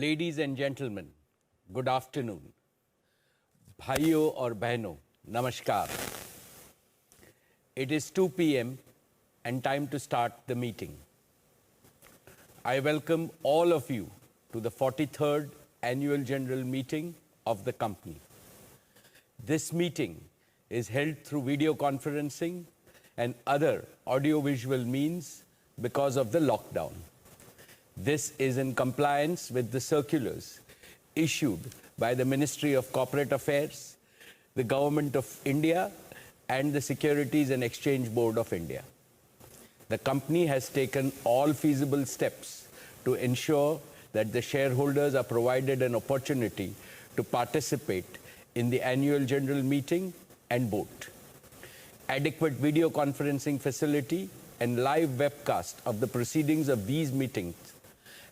Ladies and gentlemen, good afternoon. Bhaiyo और बहनों, namaskar. It is 2 p.m. and time to start the meeting. I welcome all of you to the 43rd Annual General Meeting of the company. This meeting is held through video conferencing and other audiovisual means because of the lockdown. This is in compliance with the circulars issued by the Ministry of Corporate Affairs, the Government of India, and the Securities and Exchange Board of India. The company has taken all feasible steps to ensure that the shareholders are provided an opportunity to participate in the annual general meeting and vote. Adequate video conferencing facility and live webcast of the proceedings of these meetings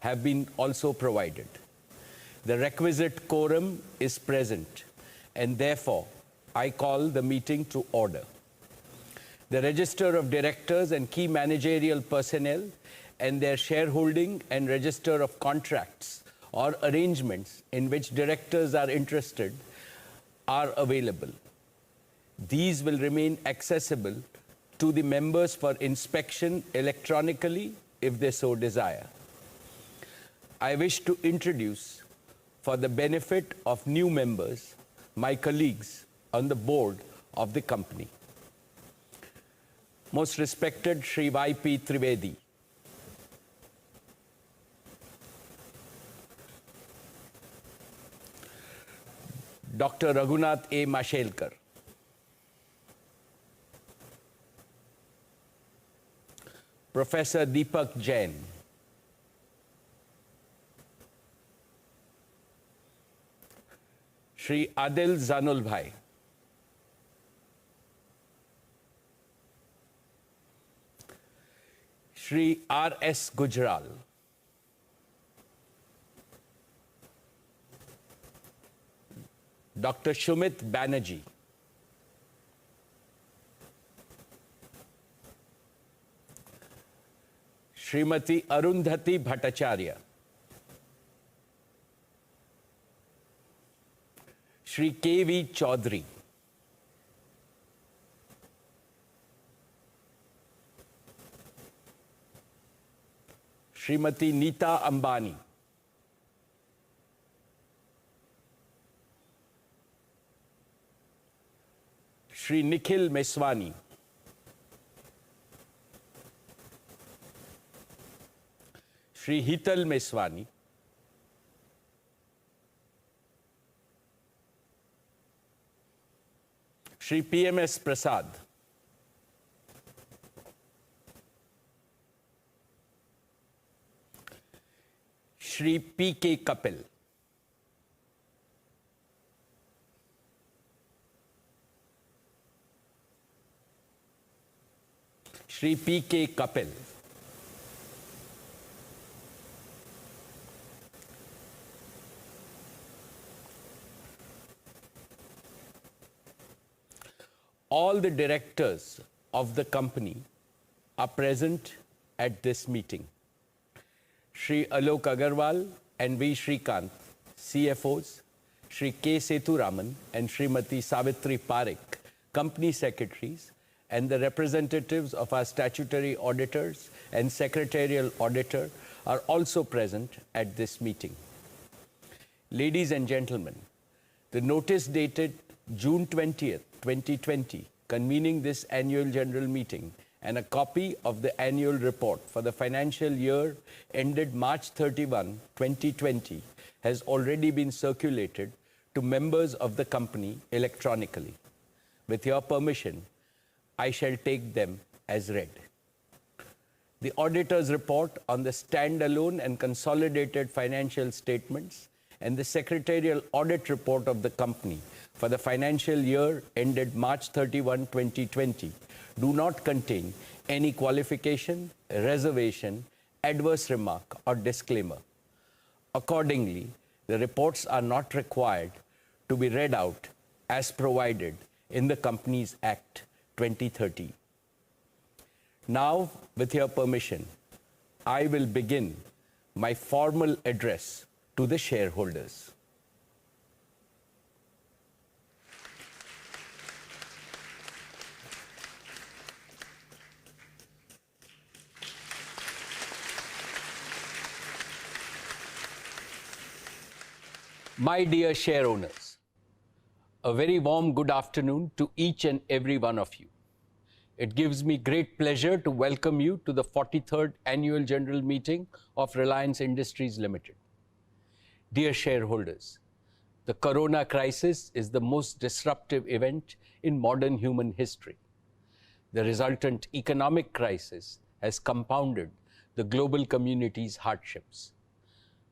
have been also provided. The requisite quorum is present, and therefore I call the meeting to order. The register of directors and key managerial personnel and their shareholding and register of contracts or arrangements in which directors are interested are available. These will remain accessible to the members for inspection electronically if they so desire. I wish to introduce, for the benefit of new members, my colleagues on the board of the company. Most respected Shri Y.P. Trivedi, Dr. Raghunath A. Mashelkar, Professor Deepak Jain, Shri Adil Zanul Bhai, Shri R.S. Gujral, Dr. Shumit Banerjee, Srimati Arundhati Bhattacharya, Shri K.V. Chaudhary, Srimati Neeta Ambani, Shri Nikhil Meswani, Shri Hital Meswani, Shri P.M.S. Prasad, Shri P.K. Kapil, Shri P.K. Kapil, all the directors of the company are present at this meeting. Shri Alok Agarwal and V. Shrikant, CFOs, Shri K. Sethuraman and Srimati Savitri Parekh, company secretaries, and the representatives of our statutory auditors and secretarial auditor are also present at this meeting. Ladies and gentlemen, the notice dated June 20th, 2020, convening this annual general meeting, and a copy of the annual report for the financial year ended March 31, 2020, has already been circulated to members of the company electronically. With your permission, I shall take them as read. The auditor's report on the standalone and consolidated financial statements and the secretarial audit report of the company for the financial year ended March 31, 2020, do not contain any qualification, reservation, adverse remark, or disclaimer. Accordingly, the reports are not required to be read out as provided in the Companies Act 2013. Now, with your permission, I will begin my formal address to the shareholders. My dear share owners, a very warm good afternoon to each and every one of you. It gives me great pleasure to welcome you to the 43rd Annual General Meeting of Reliance Industries Limited. Dear shareholders, the corona crisis is the most disruptive event in modern human history. The resultant economic crisis has compounded the global community's hardships.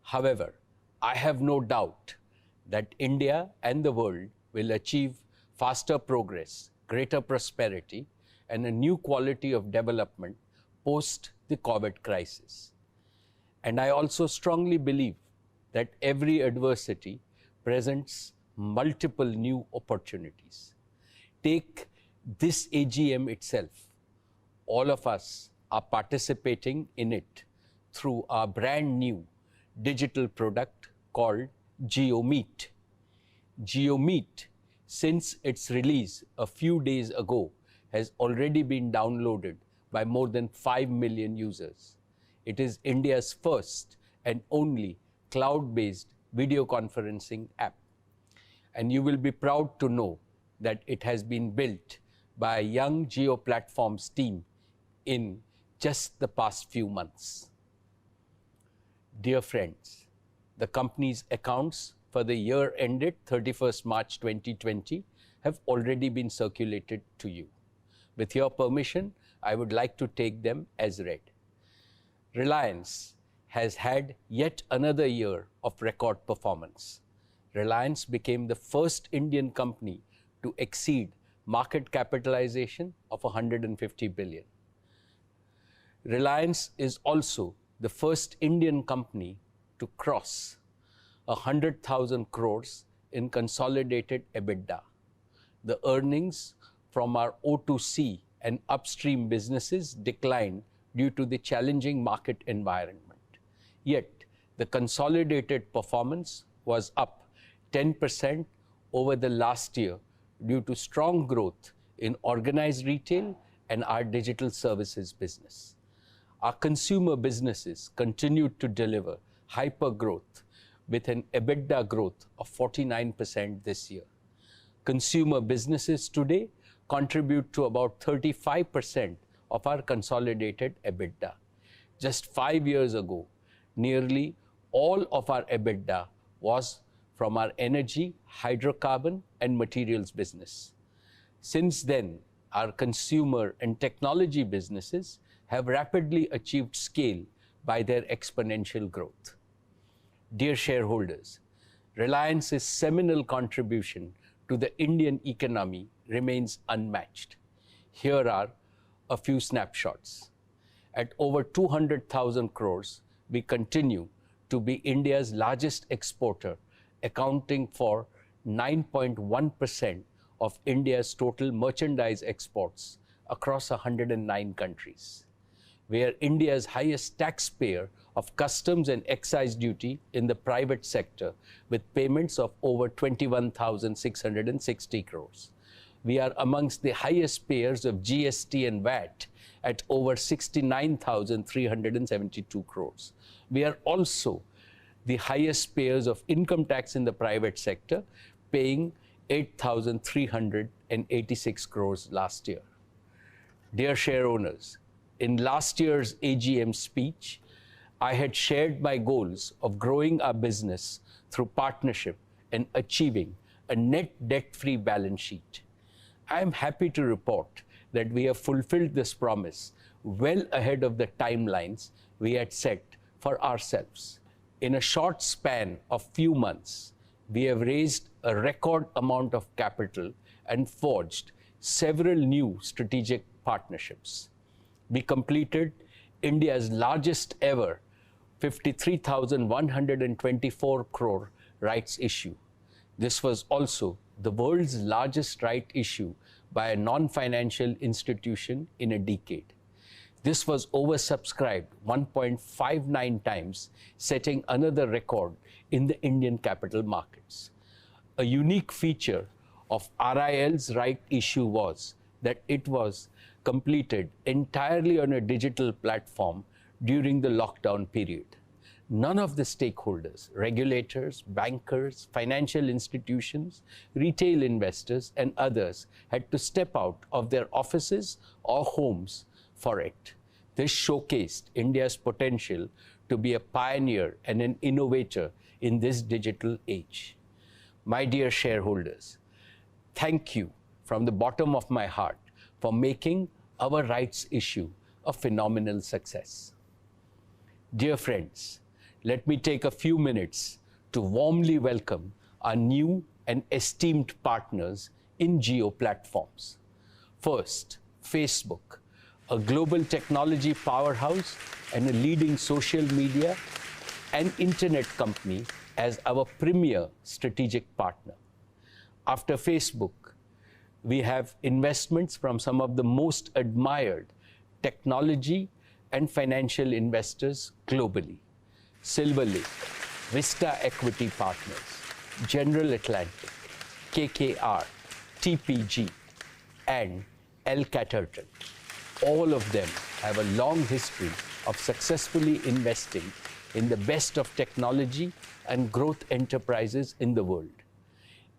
However, I have no doubt that India and the world will achieve faster progress, greater prosperity, and a new quality of development post the COVID crisis. And I also strongly believe that every adversity presents multiple new opportunities. Take this AGM itself. All of us are participating in it through our brand new digital product called GeoMeet. GeoMeet, since its release a few days ago, has already been downloaded by more than 5 million users. It is India's first and only cloud-based video conferencing app. And you will be proud to know that it has been built by a young Geo Platforms team in just the past few months. Dear friends, the company's accounts for the year ended 31st March 2020 have already been circulated to you. With your permission, I would like to take them as read. Reliance has had yet another year of record performance. Reliance became the first Indian company to exceed market capitalization of 150 billion. Reliance is also the first Indian company to cross 100,000 crores in consolidated EBITDA. The earnings from our O2C and upstream businesses declined due to the challenging market environment. Yet, the consolidated performance was up 10% over the last year due to strong growth in organized retail and our digital services business. Our consumer businesses continued to deliver hyper growth with an EBITDA growth of 49% this year. Consumer businesses today contribute to about 35% of our consolidated EBITDA. Just 5 years ago, nearly all of our EBITDA was from our energy, hydrocarbon, and materials business. Since then, our consumer and technology businesses have rapidly achieved scale by their exponential growth. Dear shareholders, Reliance's seminal contribution to the Indian economy remains unmatched. Here are a few snapshots. At over 200,000 crores, we continue to be India's largest exporter, accounting for 9.1% of India's total merchandise exports across 109 countries. We are India's highest taxpayer of customs and excise duty in the private sector, with payments of over 21,660 crores. We are amongst the highest payers of GST and VAT at over 69,372 crores. We are also the highest payers of income tax in the private sector, paying 8,386 crores last year. Dear share owners, in last year's AGM speech, I had shared my goals of growing our business through partnership and achieving a net debt-free balance sheet. I am happy to report that we have fulfilled this promise well ahead of the timelines we had set for ourselves. In a short span of few months, we have raised a record amount of capital and forged several new strategic partnerships. We completed India's largest ever 53,124 crore rights issue. This was also the world's largest right issue by a non-financial institution in a decade. This was oversubscribed 1.59 times, setting another record in the Indian capital markets. A unique feature of RIL's right issue was that it was completed entirely on a digital platform during the lockdown period. None of the stakeholders, regulators, bankers, financial institutions, retail investors, and others had to step out of their offices or homes for it. This showcased India's potential to be a pioneer and an innovator in this digital age. My dear shareholders, thank you from the bottom of my heart for making our rights issue a phenomenal success. Dear friends, let me take a few minutes to warmly welcome our new and esteemed partners in Jio platforms. First, Facebook, a global technology powerhouse and a leading social media and internet company as our premier strategic partner. After Facebook, we have investments from some of the most admired technology and financial investors globally. Silver Lake, Vista Equity Partners, General Atlantic, KKR, TPG, and El Caterton. All of them have a long history of successfully investing in the best of technology and growth enterprises in the world.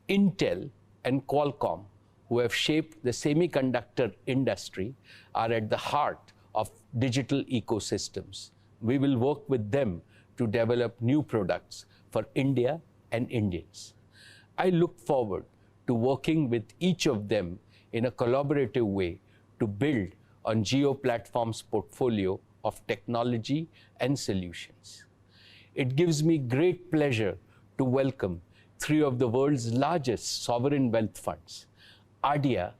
Intel and Qualcomm, who have shaped the semiconductor industry, are at the heart of digital ecosystems. We will work with them to develop new products for India and Indians. I look forward to working with each of them in a collaborative way to build on Jio Platforms' portfolio of technology and solutions. It gives me great pleasure to welcome three of the world's largest sovereign wealth funds, ADIA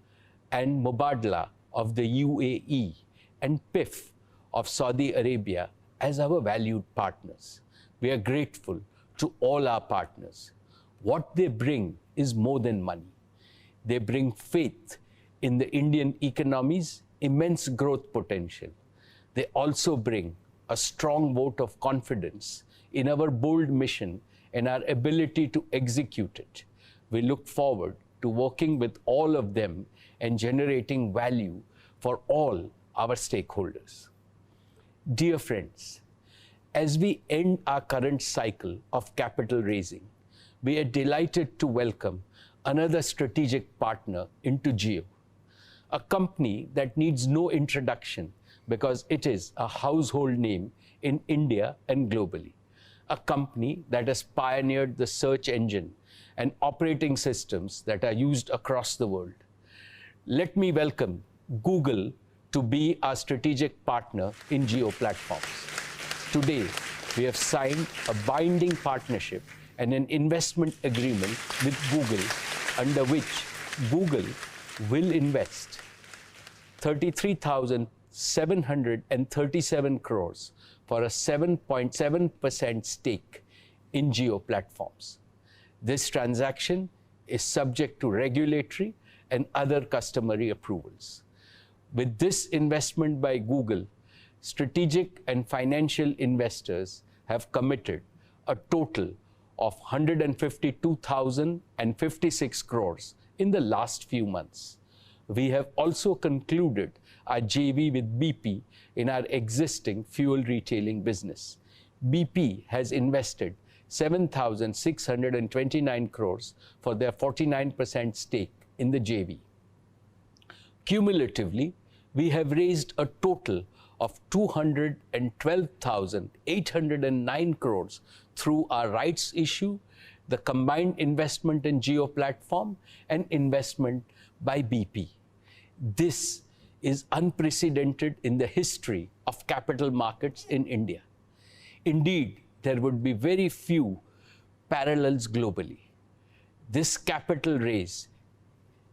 and Mubadala of the UAE and PIF of Saudi Arabia, as our valued partners. We are grateful to all our partners. What they bring is more than money. They bring faith in the Indian economy's immense growth potential. They also bring a strong vote of confidence in our bold mission and our ability to execute it. We look forward to working with all of them and generating value for all our stakeholders. Dear friends, as we end our current cycle of capital raising, we are delighted to welcome another strategic partner into Jio, a company that needs no introduction because it is a household name in India and globally, a company that has pioneered the search engine and operating systems that are used across the world. Let me welcome Google to be our strategic partner in Jio Platforms. Today, we have signed a binding partnership and an investment agreement with Google, under which Google will invest 33,737 crores for a 7.7% stake in Jio Platforms. This transaction is subject to regulatory and other customary approvals. With this investment by Google, strategic and financial investors have committed a total of 152,056 crores in the last few months. We have also concluded our JV with BP in our existing fuel retailing business. BP has invested 7,629 crores for their 49% stake in the JV. Cumulatively, we have raised a total of 212,809 crores through our rights issue, the combined investment in Jio Platform, and investment by BP. This is unprecedented in the history of capital markets in India. Indeed, there would be very few parallels globally. This capital raise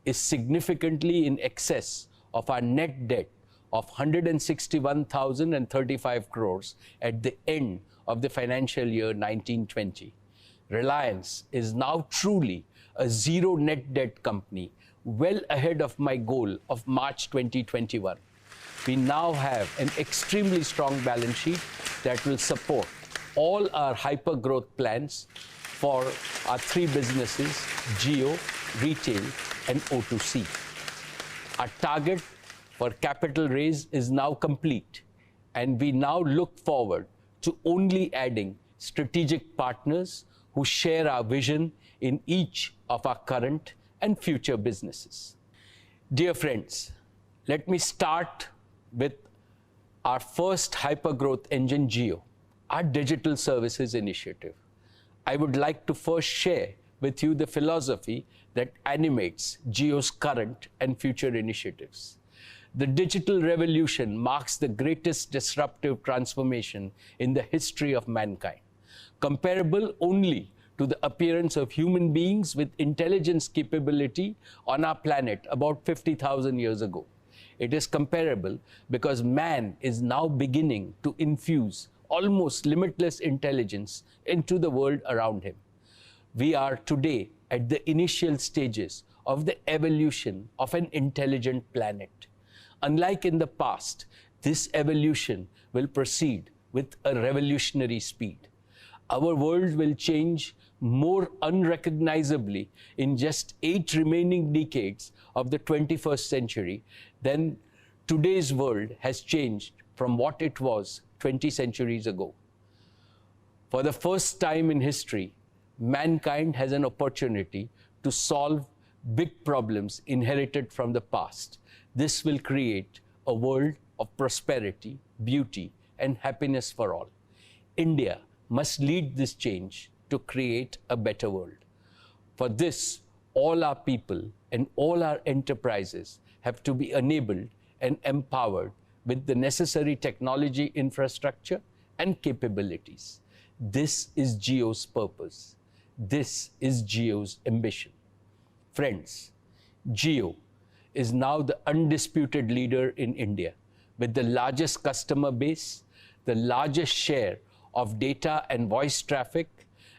is significantly in excess of our net debt of 161,035 crores at the end of the financial year 1920. Reliance is now truly a zero net debt company, well ahead of my goal of March 2021. we now have an extremely strong balance sheet that will support all our hyper-growth plans for our three businesses, Jio, Retail, and O2C. Our target for capital raise is now complete, and we now look forward to only adding strategic partners who share our vision in each of our current and future businesses. Dear friends, let me start with our first hypergrowth engine, Jio, our digital services initiative. I would like to first share with you the philosophy that animates Jio's current and future initiatives. The digital revolution marks the greatest disruptive transformation in the history of mankind, comparable only to the appearance of human beings with intelligence capability on our planet about 50,000 years ago. It is comparable because man is now beginning to infuse almost limitless intelligence into the world around him. We are today at the initial stages of the evolution of an intelligent planet. Unlike in the past, this evolution will proceed with a revolutionary speed. Our world will change more unrecognizably in just 8 remaining decades of the 21st century than today's world has changed from what it was 20 centuries ago. For the first time in history, mankind has an opportunity to solve big problems inherited from the past. This will create a world of prosperity, beauty, and happiness for all. India must lead this change to create a better world. For this, all our people and all our enterprises have to be enabled and empowered with the necessary technology infrastructure and capabilities. This is Jio's purpose. This is Jio's ambition. Friends, Jio is now the undisputed leader in India with the largest customer base, the largest share of data and voice traffic,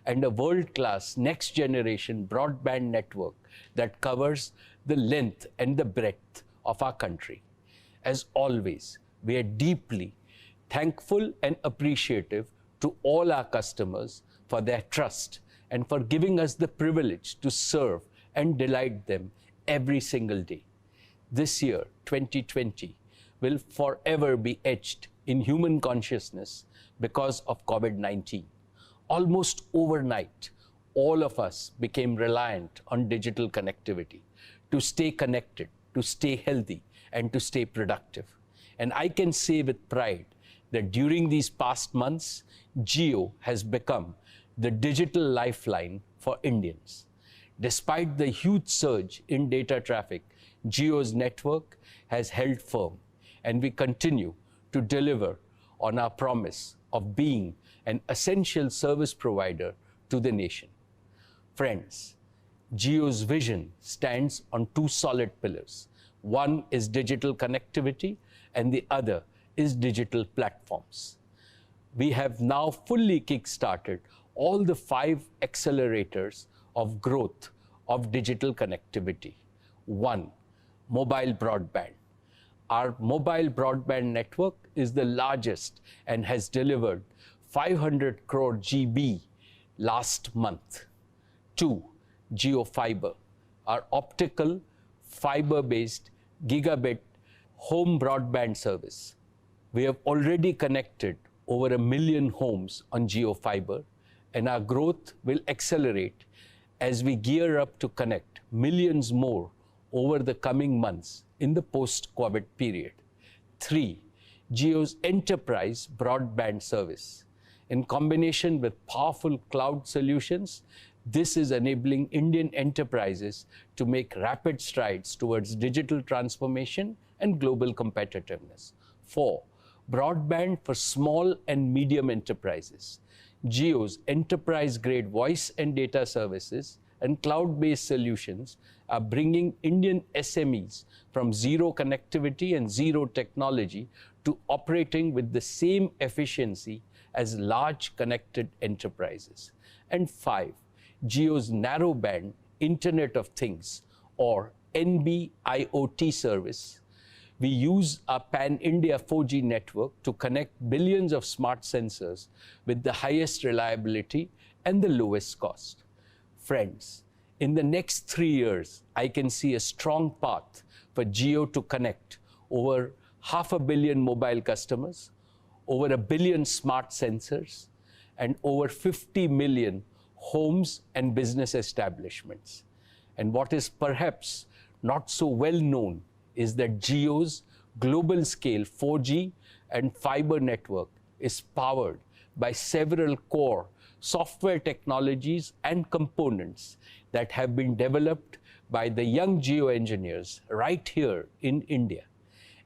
and a world-class next-generation broadband network that covers the length and the breadth of our country. As always, we are deeply thankful and appreciative to all our customers for their trust and for giving us the privilege to serve and delight them every single day. This year, 2020, will forever be etched in human consciousness because of COVID-19. Almost overnight, all of us became reliant on digital connectivity to stay connected, to stay healthy, and to stay productive. And I can say with pride that during these past months, Jio has become the digital lifeline for Indians. Despite the huge surge in data traffic, Jio's network has held firm, and we continue to deliver on our promise of being an essential service provider to the nation. Friends, Jio's vision stands on 2 solid pillars. One is digital connectivity, and the other is digital platforms. We have now fully kick-started all the 5 accelerators of growth of digital connectivity. 1, mobile broadband. Our mobile broadband network is the largest and has delivered 500 crore GB last month. 2, Jio Fiber, our optical fiber-based gigabit home broadband service. We have already connected over 1 million homes on Jio Fiber, and our growth will accelerate as we gear up to connect millions more over the coming months in the post-COVID period. 3, Jio's enterprise broadband service. In combination with powerful cloud solutions, this is enabling Indian enterprises to make rapid strides towards digital transformation and global competitiveness. 4, broadband for small and medium enterprises. Jio's enterprise-grade voice and data services and cloud-based solutions are bringing Indian SMEs from zero connectivity and zero technology to operating with the same efficiency as large connected enterprises. And 5, Jio's narrowband Internet of Things, or NB-IoT service, we use our pan-India 4G network to connect billions of smart sensors with the highest reliability and the lowest cost. Friends, in the next 3 years, I can see a strong path for Jio to connect over 500 million mobile customers, over 1 billion smart sensors, and over 50 million homes and business establishments. And what is perhaps not so well known is that Jio's global scale 4G and fiber network is powered by several core software technologies and components that have been developed by the young Jio engineers right here in India.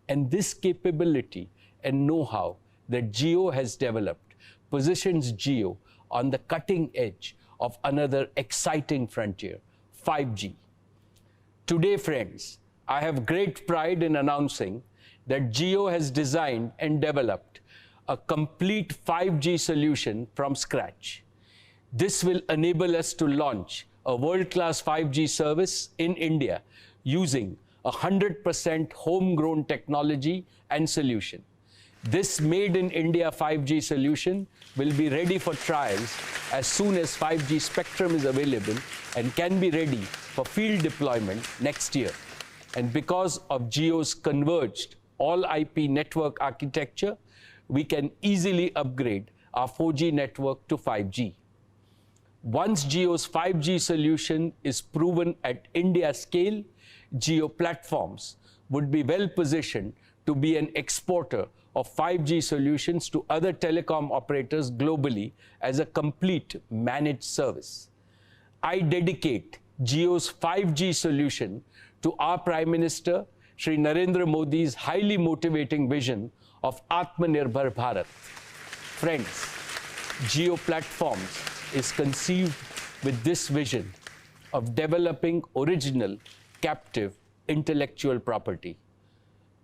And this capability and know-how that Jio has developed positions Jio on the cutting edge of another exciting frontier, 5G. Today, friends, I have great pride in announcing that Jio has designed and developed a complete 5G solution from scratch. This will enable us to launch a world-class 5G service in India using 100% homegrown technology and solution. This made in India 5G solution will be ready for trials as soon as 5G spectrum is available and can be ready for field deployment next year. And because of Jio's converged all IP network architecture, we can easily upgrade our 4G network to 5G. Once Jio's 5G solution is proven at India scale, Jio platforms would be well positioned to be an exporter of 5G solutions to other telecom operators globally as a complete managed service. I dedicate Jio's 5G solution to our Prime Minister, Shri Narendra Modi's highly motivating vision of Atmanirbhar Bharat. Friends, Jio Platforms is conceived with this vision of developing original, captive intellectual property,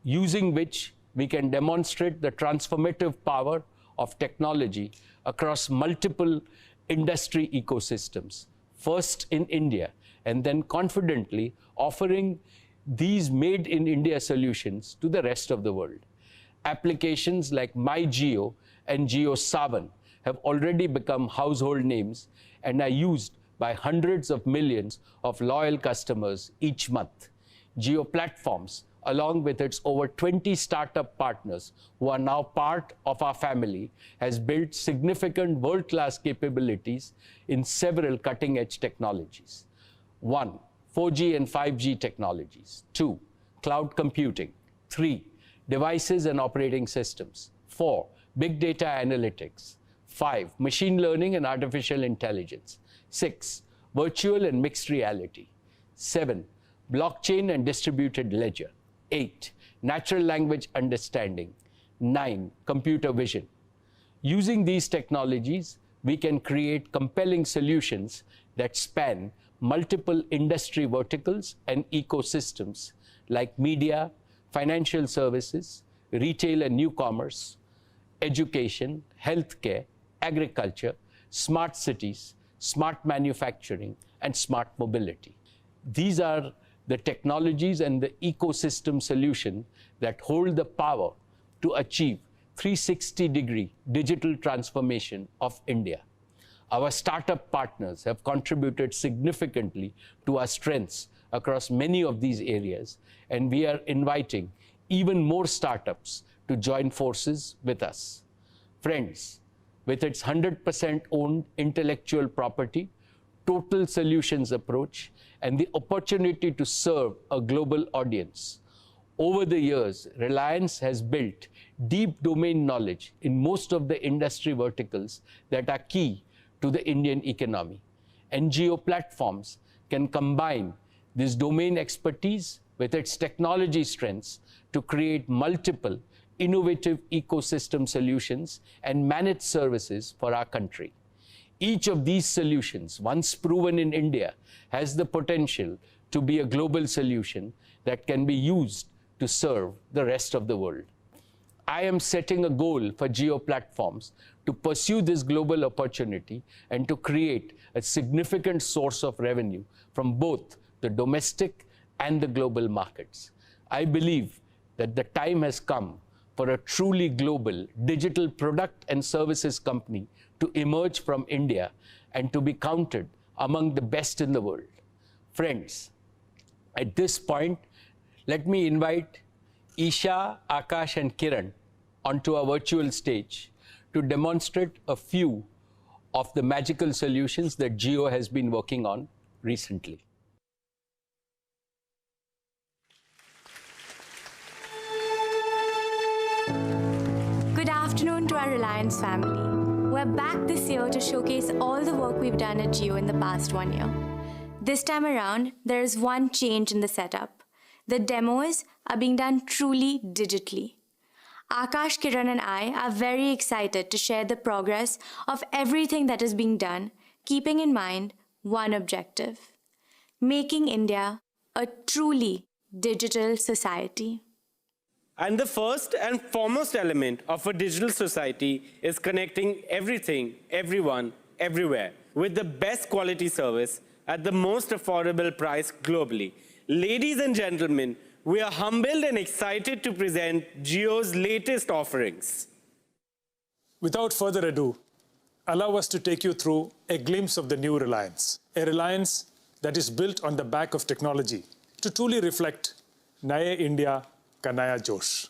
using which we can demonstrate the transformative power of technology across multiple industry ecosystems, first in India, and then confidently offering these made in India solutions to the rest of the world. Applications like MyJio and Jio Savan have already become household names and are used by hundreds of millions of loyal customers each month. Jio Platforms, along with its over 20 startup partners who are now part of our family, has built significant world-class capabilities in several cutting-edge technologies. 1. 4G and 5G technologies. 2. Cloud computing. 3. Devices and operating systems. 4. Big data analytics. 5. Machine learning and artificial intelligence. 6. Virtual and mixed reality. 7. Blockchain and distributed ledger. 8. Natural language understanding. 9. Computer vision. Using these technologies, we can create compelling solutions that span multiple industry verticals and ecosystems like media, financial services, retail and new commerce, education, healthcare, agriculture, smart cities, smart manufacturing, and smart mobility. These are the technologies and the ecosystem solution that hold the power to achieve 360-degree digital transformation of India. Our startup partners have contributed significantly to our strengths across many of these areas, and we are inviting even more startups to join forces with us. Friends, with its 100% owned intellectual property, total solutions approach, and the opportunity to serve a global audience, over the years, Reliance has built deep domain knowledge in most of the industry verticals that are key to the Indian economy. And Jio Platforms can combine this domain expertise with its technology strengths to create multiple innovative ecosystem solutions and managed services for our country. Each of these solutions, once proven in India, has the potential to be a global solution that can be used to serve the rest of the world. I am setting a goal for Jio Platforms to pursue this global opportunity and to create a significant source of revenue from both the domestic and the global markets. I believe that the time has come for a truly global digital product and services company to emerge from India and to be counted among the best in the world. Friends, at this point, let me invite Isha, Akash, and Kiran onto our virtual stage to demonstrate a few of the magical solutions that Jio has been working on recently. Good afternoon to our Reliance family. We're back this year to showcase all the work we've done at Jio in the past 1 year. This time around, there is one change in the setup. The demos are being done truly digitally. Akash, Kiran and I are very excited to share the progress of everything that is being done, keeping in mind one objective: making India a truly digital society. And the first and foremost element of a digital society is connecting everything, everyone, everywhere with the best quality service at the most affordable price globally. Ladies and gentlemen, we are humbled and excited to present Jio's latest offerings. Without further ado, allow us to take you through a glimpse of the new Reliance, a Reliance that is built on the back of technology to truly reflect Naya India Ka Naya Josh.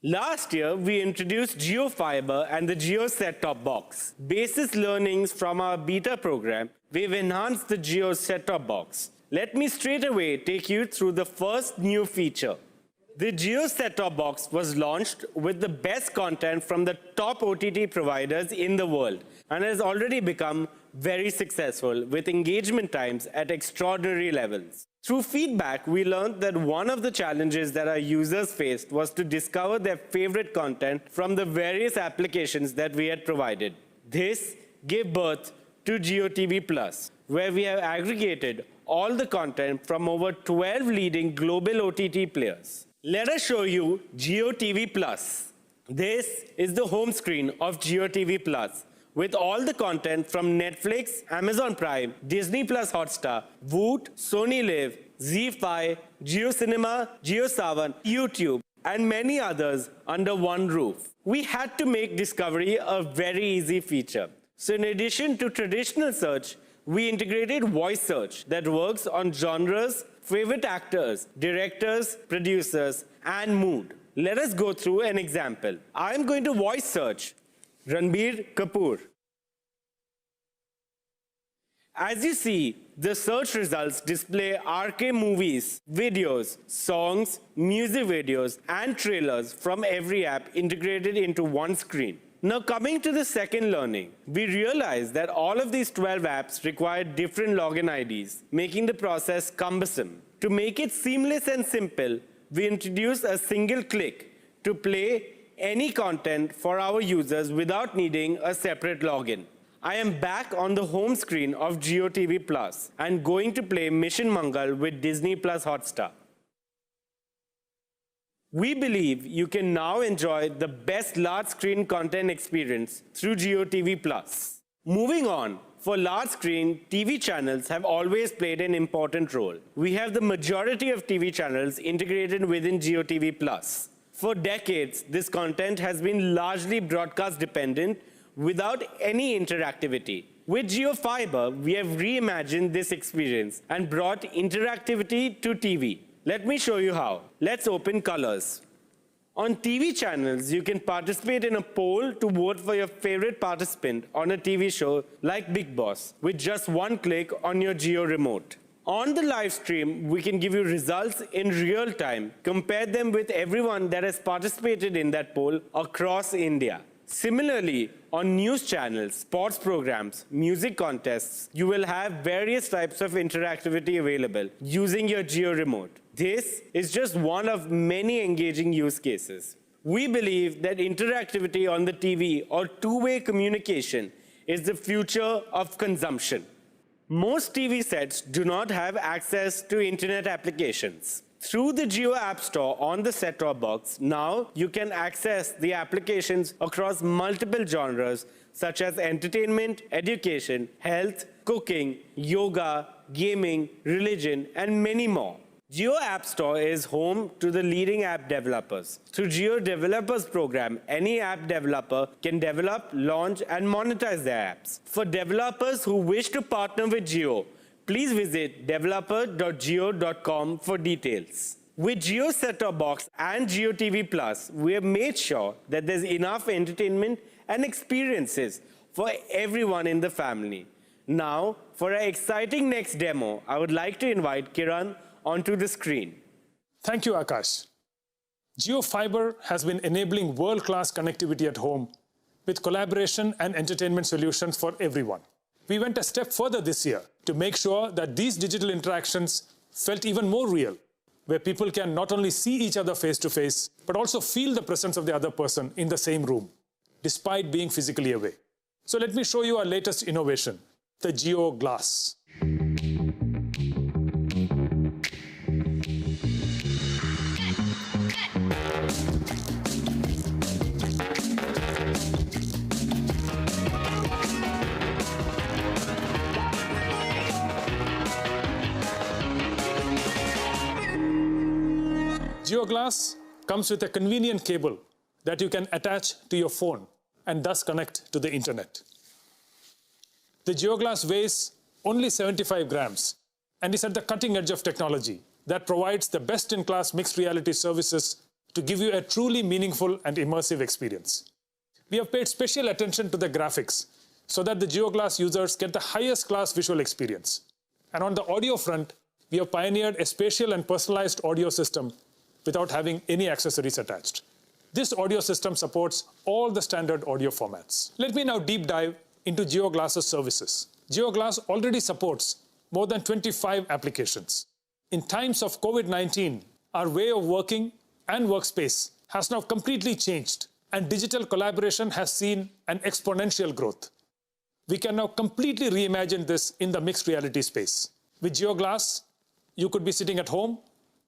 Last year, we introduced Jio Fiber and the Jio set-top box. Basis learnings from our beta program, we've enhanced the Jio set-top box. Let me straight away take you through the first new feature. The Jio set-top box was launched with the best content from the top OTT providers in the world and has already become very successful with engagement times at extraordinary levels. Through feedback, we learned that one of the challenges that our users faced was to discover their favorite content from the various applications that we had provided. This gave birth to Jio TV Plus, where we have aggregated all the content from over 12 leading global OTT players. Let us show you Jio TV Plus. This is the home screen of Jio TV Plus, with all the content from Netflix, Amazon Prime, Disney Plus Hotstar, Voot, Sony Live, ZEE5, Jio Cinema, Jio Saavn, YouTube, and many others under one roof. We had to make discovery a very easy feature. So in addition to traditional search, we integrated voice search that works on genres, favorite actors, directors, producers, and mood. Let us go through an example. I'm going to voice search Ranbir Kapoor. As you see, the search results display RK movies, videos, songs, music videos, and trailers from every app integrated into one screen. Now coming to the second learning, we realized that all of these 12 apps require different login IDs, making the process cumbersome. To make it seamless and simple, we introduced a single click to play any content for our users without needing a separate login. I am back on the home screen of Jio TV Plus and going to play Mission Mangal with Disney Plus Hotstar. We believe you can now enjoy the best large-screen content experience through Jio TV Plus. Moving on, for large-screen, TV channels have always played an important role. We have the majority of TV channels integrated within Jio TV Plus. For decades, this content has been largely broadcast-dependent without any interactivity. With Jio Fiber, we have reimagined this experience and brought interactivity to TV. Let me show you how. Let's open Colors. On TV channels, you can participate in a poll to vote for your favorite participant on a TV show like Big Boss with just one click on your Jio remote. On the live stream, we can give you results in real time, compare them with everyone that has participated in that poll across India. Similarly, on news channels, sports programs, music contests, you will have various types of interactivity available using your Jio remote. This is just one of many engaging use cases. We believe that interactivity on the TV or two-way communication is the future of consumption. Most TV sets do not have access to internet applications. Through the Jio App Store on the set-top box, now you can access the applications across multiple genres such as entertainment, education, health, cooking, yoga, gaming, religion, and many more. Jio App Store is home to the leading app developers. Through Jio Developers Program, any app developer can develop, launch, and monetize their apps. For developers who wish to partner with Jio, please visit developer.jio.com for details. With Jio Set-Top Box and Jio TV Plus, we have made sure that there's enough entertainment and experiences for everyone in the family. Now, for our exciting next demo, I would like to invite Kiran onto the screen. Thank you, Akash. Jio Fiber has been enabling world-class connectivity at home with collaboration and entertainment solutions for everyone. We went a step further this year to make sure that these digital interactions felt even more real, where people can not only see each other face-to-face, but also feel the presence of the other person in the same room, despite being physically away. So let me show you our latest innovation, the Jio Glass. Jio Glass comes with a convenient cable that you can attach to your phone and thus connect to the internet. The Jio Glass weighs only 75 grams and is at the cutting edge of technology that provides the best-in-class mixed reality services to give you a truly meaningful and immersive experience. We have paid special attention to the graphics so that the Jio Glass users get the highest class visual experience. And on the audio front, we have pioneered a spatial and personalized audio system without having any accessories attached. This audio system supports all the standard audio formats. Let me now deep dive into Jio Glass's services. Jio Glass already supports more than 25 applications. In times of COVID-19, our way of working and workspace has now completely changed, and digital collaboration has seen an exponential growth. We can now completely reimagine this in the mixed reality space. With Jio Glass, you could be sitting at home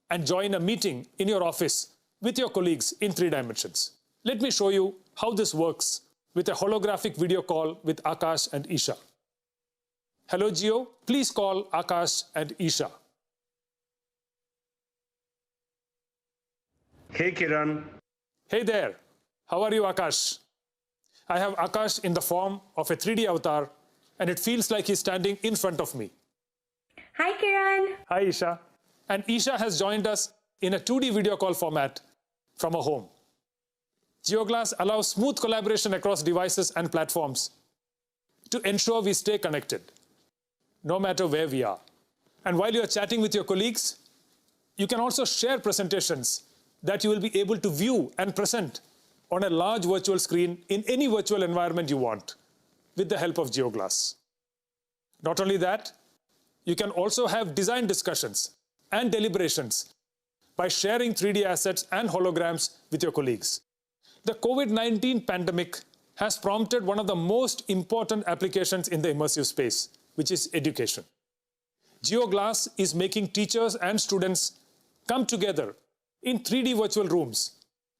and join a meeting in your office with your colleagues in 3 dimensions. Let me show you how this works with a holographic video call with Akash and Isha. Hello, Jio. Please call Akash and Isha. Hey, Kiran. Hey there. How are you, Akash? I have Akash in the form of a 3D avatar, and it feels like he's standing in front of me. Hi, Kiran. Hi, Isha. And Isha has joined us in a 2D video call format from her home. Jio Glass allows smooth collaboration across devices and platforms to ensure we stay connected, no matter where we are. And while you're chatting with your colleagues, you can also share presentations that you will be able to view and present on a large virtual screen in any virtual environment you want with the help of Jio Glass. Not only that, you can also have design discussions and deliberations by sharing 3D assets and holograms with your colleagues. The COVID-19 pandemic has prompted one of the most important applications in the immersive space, which is education. Jio Glass is making teachers and students come together in 3D virtual rooms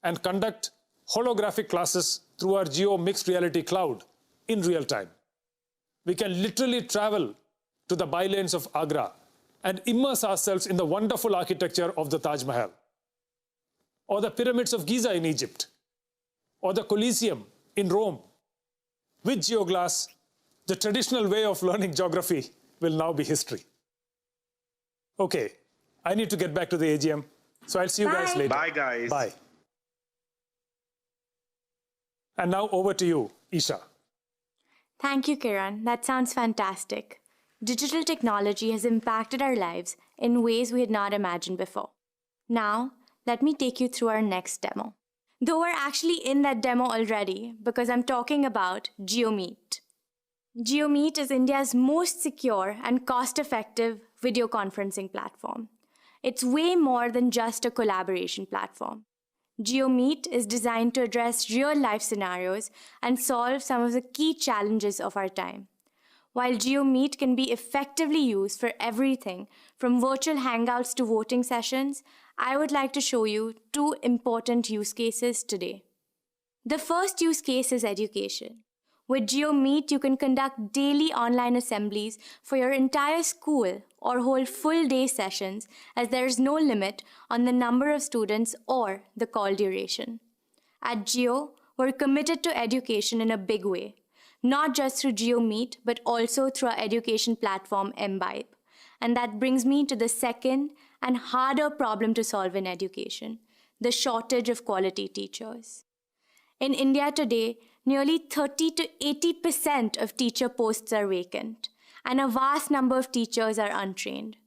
and conduct holographic classes through our Jio Mixed Reality Cloud in real time. We can literally travel to the bylanes of Agra and immerse ourselves in the wonderful architecture of the Taj Mahal, or the pyramids of Giza in Egypt, or the Colosseum in Rome. With Jio Glass, the traditional way of learning geography will now be history. Okay, I need to get back to the AGM, so I'll see you guys later. Bye, guys. Bye. And now over to you, Isha. Thank you, Kiran. That sounds fantastic. Digital technology has impacted our lives in ways we had not imagined before. Now, let me take you through our next demo. Though we're actually in that demo already, because I'm talking about JioMeet. JioMeet is India's most secure and cost-effective video conferencing platform. It's way more than just a collaboration platform. JioMeet is designed to address real-life scenarios and solve some of the key challenges of our time. While JioMeet can be effectively used for everything from virtual hangouts to voting sessions, I would like to show you 2 important use cases today. The first use case is education. With JioMeet, you can conduct daily online assemblies for your entire school or hold full day sessions, as there is no limit on the number of students or the call duration. At Jio, we're committed to education in a big way, not just through JioMeet, but also through our education platform, Imbibe. And that brings me to the second and harder problem to solve in education, the shortage of quality teachers. In India today, nearly 30 to 80% of teacher posts are vacant, and a vast number of teachers are untrained.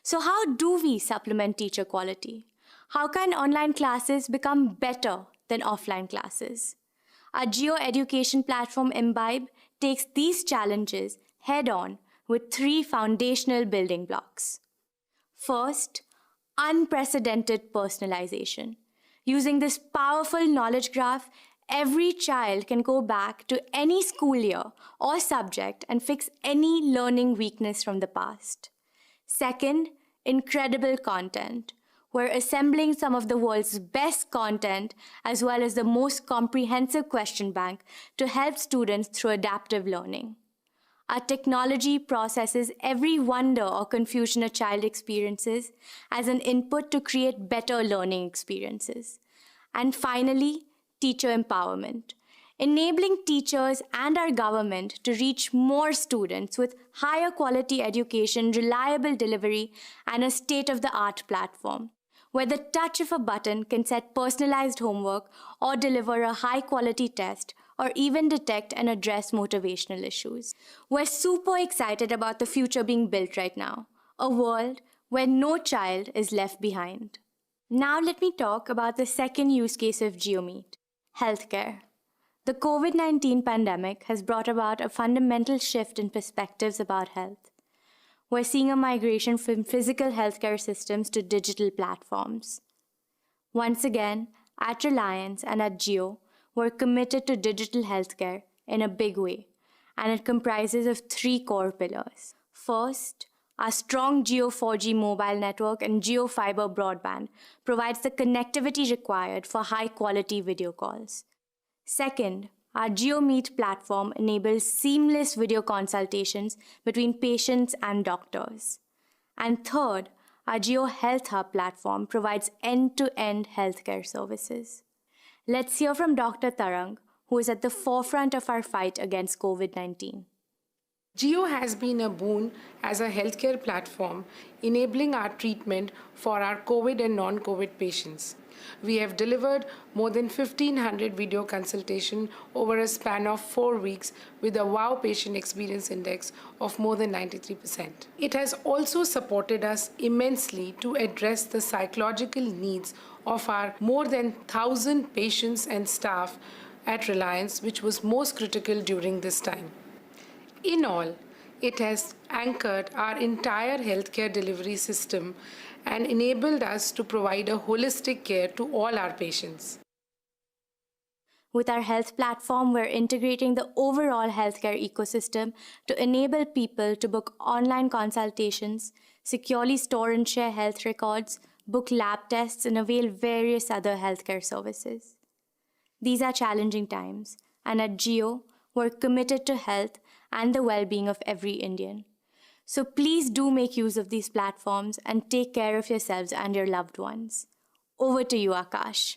So how do we supplement teacher quality? How can online classes become better than offline classes? Our Jio education platform Imbibe takes these challenges head-on with three foundational building blocks. First, unprecedented personalization. Using this powerful knowledge graph, every child can go back to any school year or subject and fix any learning weakness from the past. Second, incredible content. We're assembling some of the world's best content as well as the most comprehensive question bank to help students through adaptive learning. Our technology processes every wonder or confusion a child experiences as an input to create better learning experiences. And finally, teacher empowerment, enabling teachers and our government to reach more students with higher quality education, reliable delivery, and a state-of-the-art platform, where the touch of a button can set personalized homework or deliver a high-quality test or even detect and address motivational issues. We're super excited about the future being built right now, a world where no child is left behind. Now let me talk about the second use case of JioMeet, healthcare. The COVID-19 pandemic has brought about a fundamental shift in perspectives about health. We're seeing a migration from physical healthcare systems to digital platforms. Once again, at Reliance and at Jio, we're committed to digital healthcare in a big way, and it comprises of three core pillars. First, our strong Jio 4G mobile network and Jio fiber broadband provides the connectivity required for high-quality video calls. Second, our JioMeet platform enables seamless video consultations between patients and doctors. And third, our Jio Health Hub platform provides end-to-end healthcare services. Let's hear from Dr. Tarang, who is at the forefront of our fight against COVID-19. Jio has been a boon as a healthcare platform, enabling our treatment for our COVID and non-COVID patients. We have delivered more than 1,500 video consultations over a span of 4 weeks with a WOW patient experience index of more than 93%. It has also supported us immensely to address the psychological needs of our more than 1,000 patients and staff at Reliance, which was most critical during this time. In all, it has anchored our entire healthcare delivery system and enabled us to provide a holistic care to all our patients. With our health platform, we're integrating the overall healthcare ecosystem to enable people to book online consultations, securely store and share health records, book lab tests, and avail various other healthcare services. These are challenging times, and at Jio, we're committed to health and the well-being of every Indian. So please do make use of these platforms and take care of yourselves and your loved ones. Over to you, Akash.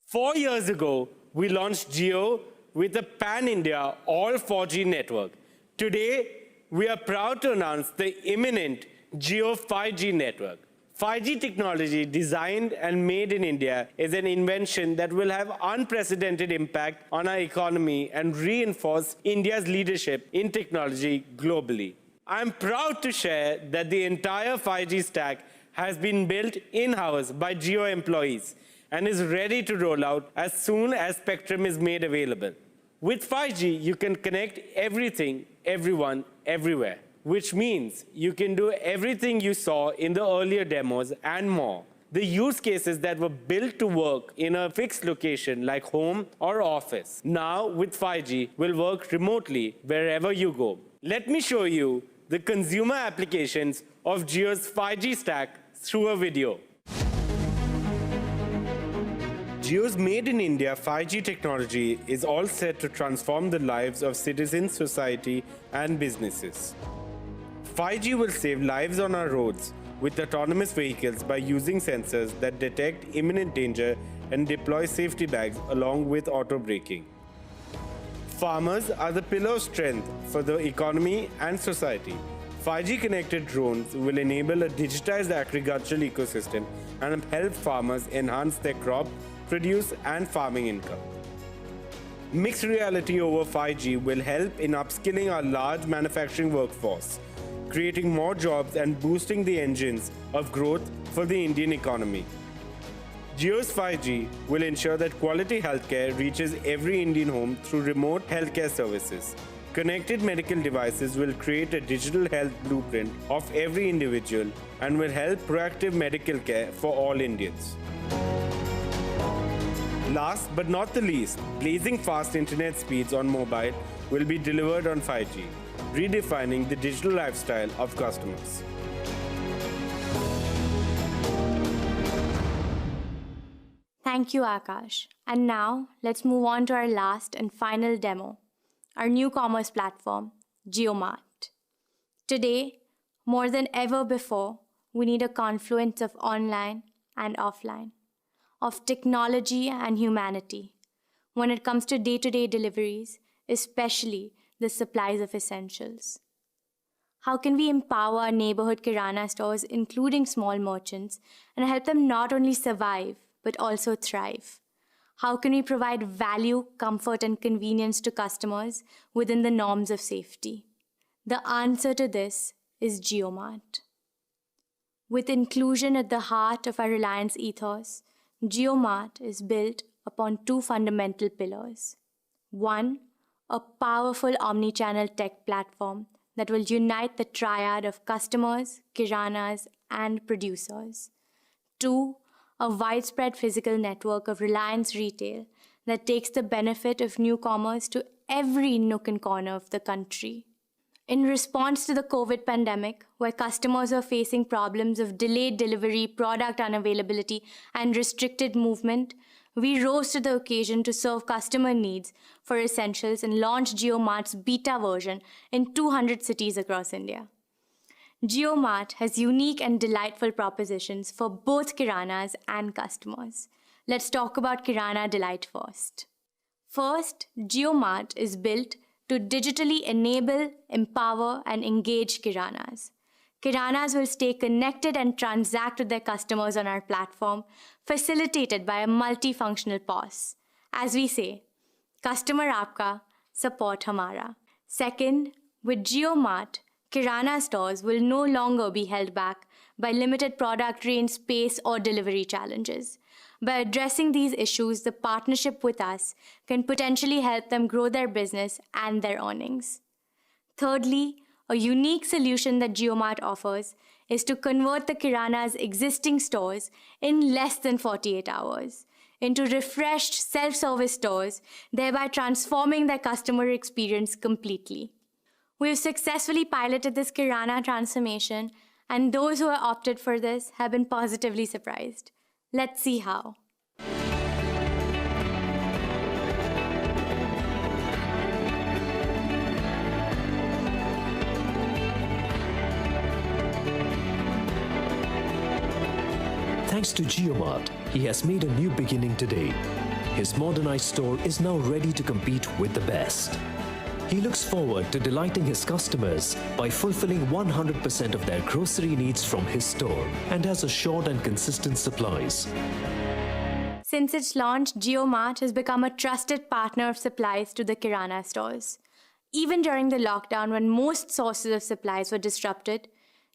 4 years ago, we launched Jio with a pan-India all 4G network. Today, we are proud to announce the imminent Jio 5G network. 5G technology designed and made in India is an invention that will have unprecedented impact on our economy and reinforce India's leadership in technology globally. I'm proud to share that the entire 5G stack has been built in-house by Jio employees and is ready to roll out as soon as spectrum is made available. With 5G, you can connect everything, everyone, everywhere, which means you can do everything you saw in the earlier demos and more. The use cases that were built to work in a fixed location like home or office, now with 5G will work remotely wherever you go. Let me show you the consumer applications of Jio's 5G stack through a video. Jio's Made in India 5G technology is all set to transform the lives of citizens, society, and businesses. 5G will save lives on our roads with autonomous vehicles by using sensors that detect imminent danger and deploy safety bags along with auto braking. Farmers are the pillar of strength for the economy and society. 5G connected drones will enable a digitized agricultural ecosystem and help farmers enhance their crop, produce and farming income. Mixed reality over 5G will help in upskilling our large manufacturing workforce, creating more jobs and boosting the engines of growth for the Indian economy. Jio's 5G will ensure that quality healthcare reaches every Indian home through remote healthcare services. Connected medical devices will create a digital health blueprint of every individual and will help proactive medical care for all Indians. Last but not the least, blazing fast internet speeds on mobile will be delivered on 5G, redefining the digital lifestyle of customers. Thank you, Akash. And now, let's move on to our last and final demo, our new commerce platform, JioMart. Today, more than ever before, we need a confluence of online and offline, of technology and humanity, when it comes to day-to-day deliveries, especially the supplies of essentials. How can we empower our neighborhood kirana stores, including small merchants, and help them not only survive, but also thrive? How can we provide value, comfort, and convenience to customers within the norms of safety? The answer to this is JioMart. With inclusion at the heart of our Reliance ethos, JioMart is built upon two fundamental pillars. One, a powerful omnichannel tech platform that will unite the triad of customers, kiranas, and producers. Two, a widespread physical network of Reliance retail that takes the benefit of new commerce to every nook and corner of the country. In response to the COVID pandemic, where customers were facing problems of delayed delivery, product unavailability, and restricted movement, we rose to the occasion to serve customer needs for essentials and launched JioMart's beta version in 200 cities across India. JioMart has unique and delightful propositions for both kiranas and customers. Let's talk about kirana delight first. First, JioMart is built to digitally enable, empower, and engage kiranas. Kiranas will stay connected and transact with their customers on our platform, facilitated by a multifunctional POS. As we say, customer aapka, support hamara. Second, with JioMart, kirana stores will no longer be held back by limited product range, space, or delivery challenges. By addressing these issues, the partnership with us can potentially help them grow their business and their earnings. Thirdly, a unique solution that JioMart offers is to convert the kirana's existing stores in less than 48 hours into refreshed self-service stores, thereby transforming their customer experience completely. We've successfully piloted this kirana transformation, and those who have opted for this have been positively surprised. Let's see how. Thanks to JioMart, he has made a new beginning today. His modernized store is now ready to compete with the best. He looks forward to delighting his customers by fulfilling 100% of their grocery needs from his store and has assured and consistent supplies. Since its launch, JioMart has become a trusted partner of supplies to the kirana stores. Even during the lockdown, when most sources of supplies were disrupted,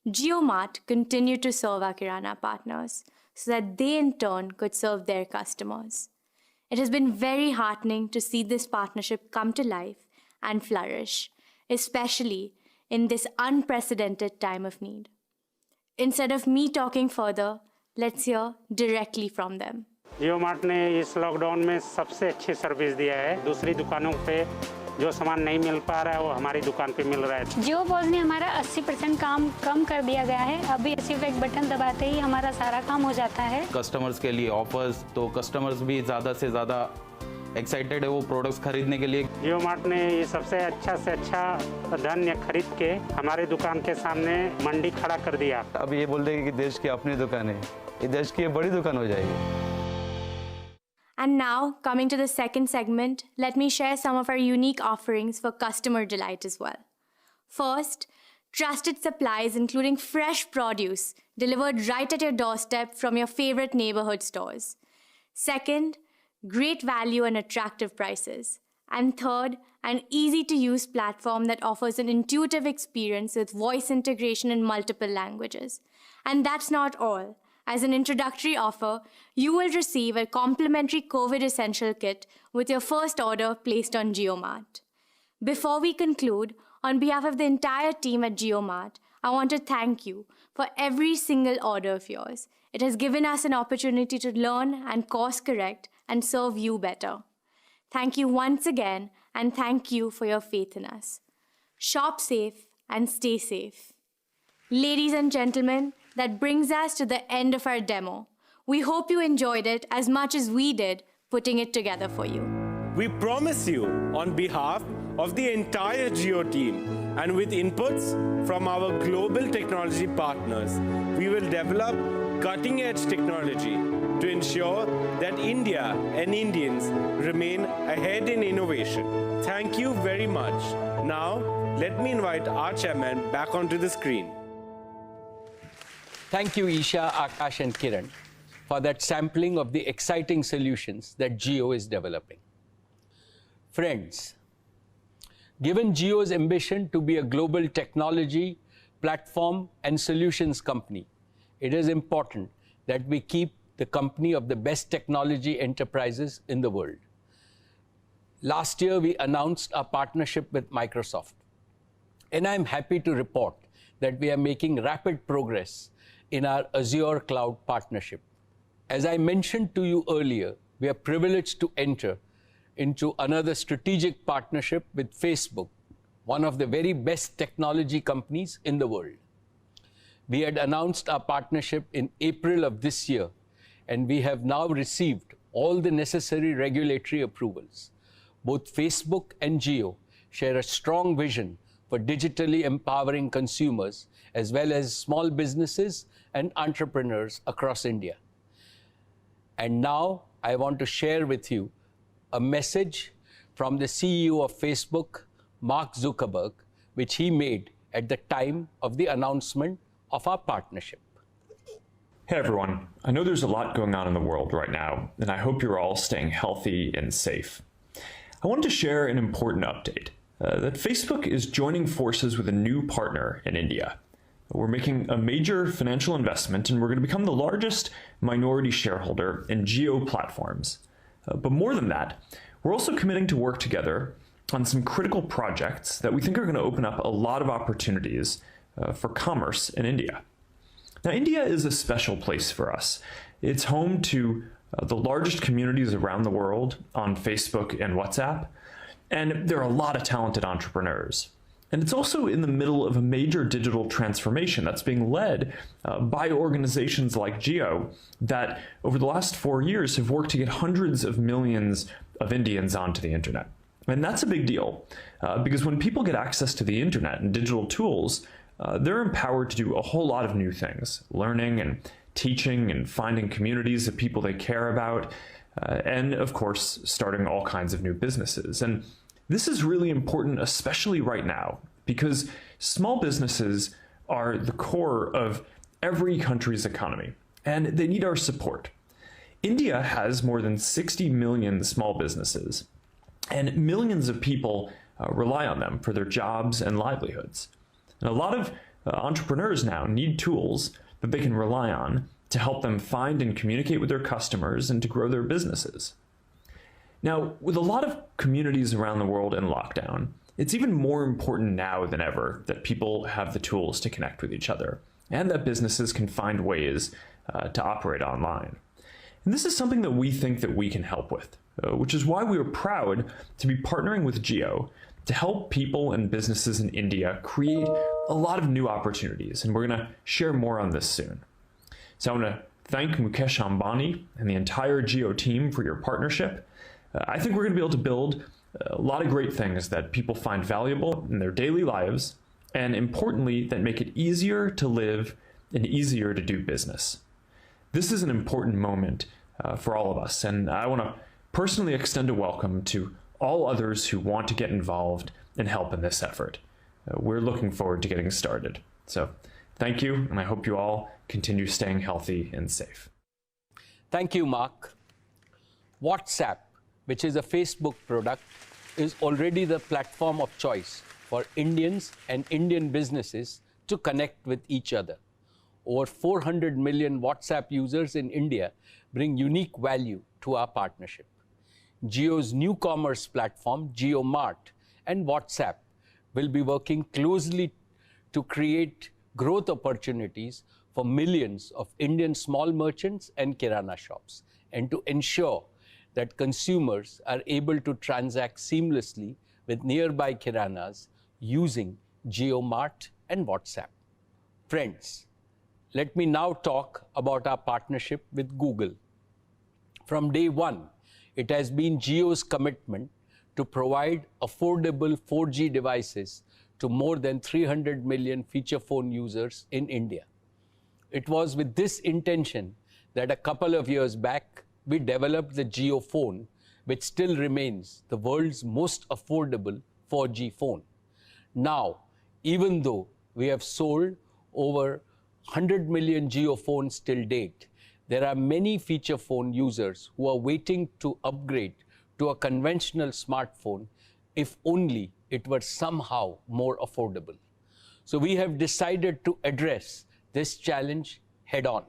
JioMart continued to serve our kirana partners so that they in turn could serve their customers. It has been very heartening to see this partnership come to life and flourish, especially in this unprecedented time of need. Instead of me talking further, let's hear directly from them. JioMart ने इस lockdown में सबसे अच्छी service दिया है। दूसरी दुकानों पे जो सामान नहीं मिल पा रहा है वो हमारी दुकान पे मिल रहा है। जियो पॉज ने हमारा 80% काम कम कर दिया गया है। अभी सिर्फ एक बटन दबाते ही हमारा सारा काम हो जाता है। कस्टमर्स के लिए ऑफर्स, तो कस्टमर्स भी ज़्यादा से ज़्यादा एक्साइटेड है वो प्रोडक्ट्स खरीदने के लिए। जियो मार्ट ने ये सबसे अच्छा से अच्छा धान्य खरीद के हमारे दुकान के सामने मंडी खड़ा कर दिया। अब ये बोल देंगे कि देश की अपनी दुकान है, ये देश की बड़ी दुकान हो जाएगी। And now, coming to the second segment, let me share some of our unique offerings for customer delight as well. First, trusted supplies including fresh produce delivered right at your doorstep from your favorite neighborhood stores. Second, great value and attractive prices. And third, an easy-to-use platform that offers an intuitive experience with voice integration in multiple languages. And that's not all. As an introductory offer, you will receive a complimentary COVID Essential Kit with your first order placed on JioMart. Before we conclude, on behalf of the entire team at JioMart, I want to thank you for every single order of yours. It has given us an opportunity to learn and course correct and serve you better. Thank you once again, and thank you for your faith in us. Shop safe and stay safe. Ladies and gentlemen, that brings us to the end of our demo. We hope you enjoyed it as much as we did putting it together for you. We promise you, on behalf of the entire Jio team and with inputs from our global technology partners, we will develop cutting-edge technology to ensure that India and Indians remain ahead in innovation. Thank you very much. Now, let me invite our chairman back onto the screen. Thank you, Isha, Akash, and Kiran, for that sampling of the exciting solutions that Jio is developing. Friends, given Jio's ambition to be a global technology, platform, and solutions company, it is important that we keep the company of the best technology enterprises in the world. Last year, we announced our partnership with Microsoft, and I'm happy to report that we are making rapid progress in our Azure cloud partnership. As I mentioned to you earlier, we are privileged to enter into another strategic partnership with Facebook, one of the very best technology companies in the world. We had announced our partnership in April of this year, and we have now received all the necessary regulatory approvals. Both Facebook and Jio share a strong vision for digitally empowering consumers as well as small businesses and entrepreneurs across India. And now I want to share with you a message from the CEO of Facebook, Mark Zuckerberg, which he made at the time of the announcement of our partnership. Hey everyone, I know there's a lot going on in the world right now, and I hope you're all staying healthy and safe. I wanted to share an important update, that Facebook is joining forces with a new partner in India. We're making a major financial investment, and we're going to become the largest minority shareholder in Jio platforms. But more than that, we're also committing to work together on some critical projects that we think are going to open up a lot of opportunities for commerce in India. Now, India is a special place for us. It's home to the largest communities around the world on Facebook and WhatsApp, and there are a lot of talented entrepreneurs. And it's also in the middle of a major digital transformation that's being led by organizations like Jio that over the last 4 years have worked to get hundreds of millions of Indians onto the internet. And that's a big deal because when people get access to the internet and digital tools, they're empowered to do a whole lot of new things, learning and teaching and finding communities of people they care about, and of course, starting all kinds of new businesses. And this is really important, especially right now, because small businesses are the core of every country's economy, and they need our support. India has more than 60 million small businesses, and millions of people rely on them for their jobs and livelihoods. And a lot of entrepreneurs now need tools that they can rely on to help them find and communicate with their customers and to grow their businesses. Now, with a lot of communities around the world in lockdown, it's even more important now than ever that people have the tools to connect with each other and that businesses can find ways to operate online. And this is something that we think that we can help with, which is why we are proud to be partnering with Jio to help people and businesses in India create a lot of new opportunities. And we're going to share more on this soon. So I want to thank Mukesh Ambani and the entire Jio team for your partnership. I think we're going to be able to build a lot of great things that people find valuable in their daily lives, and importantly, that make it easier to live and easier to do business. This is an important moment for all of us, and I want to personally extend a welcome to all others who want to get involved and help in this effort. We're looking forward to getting started. So thank you, and I hope you all continue staying healthy and safe. Thank you, Mark. WhatsApp, which is a Facebook product, is already the platform of choice for Indians and Indian businesses to connect with each other. Over 400 million WhatsApp users in India bring unique value to our partnership. Jio's new commerce platform, JioMart, and WhatsApp will be working closely to create growth opportunities for millions of Indian small merchants and kirana shops, and to ensure that consumers are able to transact seamlessly with nearby kiranas using JioMart and WhatsApp. Friends, let me now talk about our partnership with Google. From day one, it has been Jio's commitment to provide affordable 4G devices to more than 300 million feature phone users in India. It was with this intention that a couple of years back, we developed the Jio phone, which still remains the world's most affordable 4G phone. Now, even though we have sold over 100 million Jio phones till date, there are many feature phone users who are waiting to upgrade to a conventional smartphone if only it were somehow more affordable. So we have decided to address this challenge head on.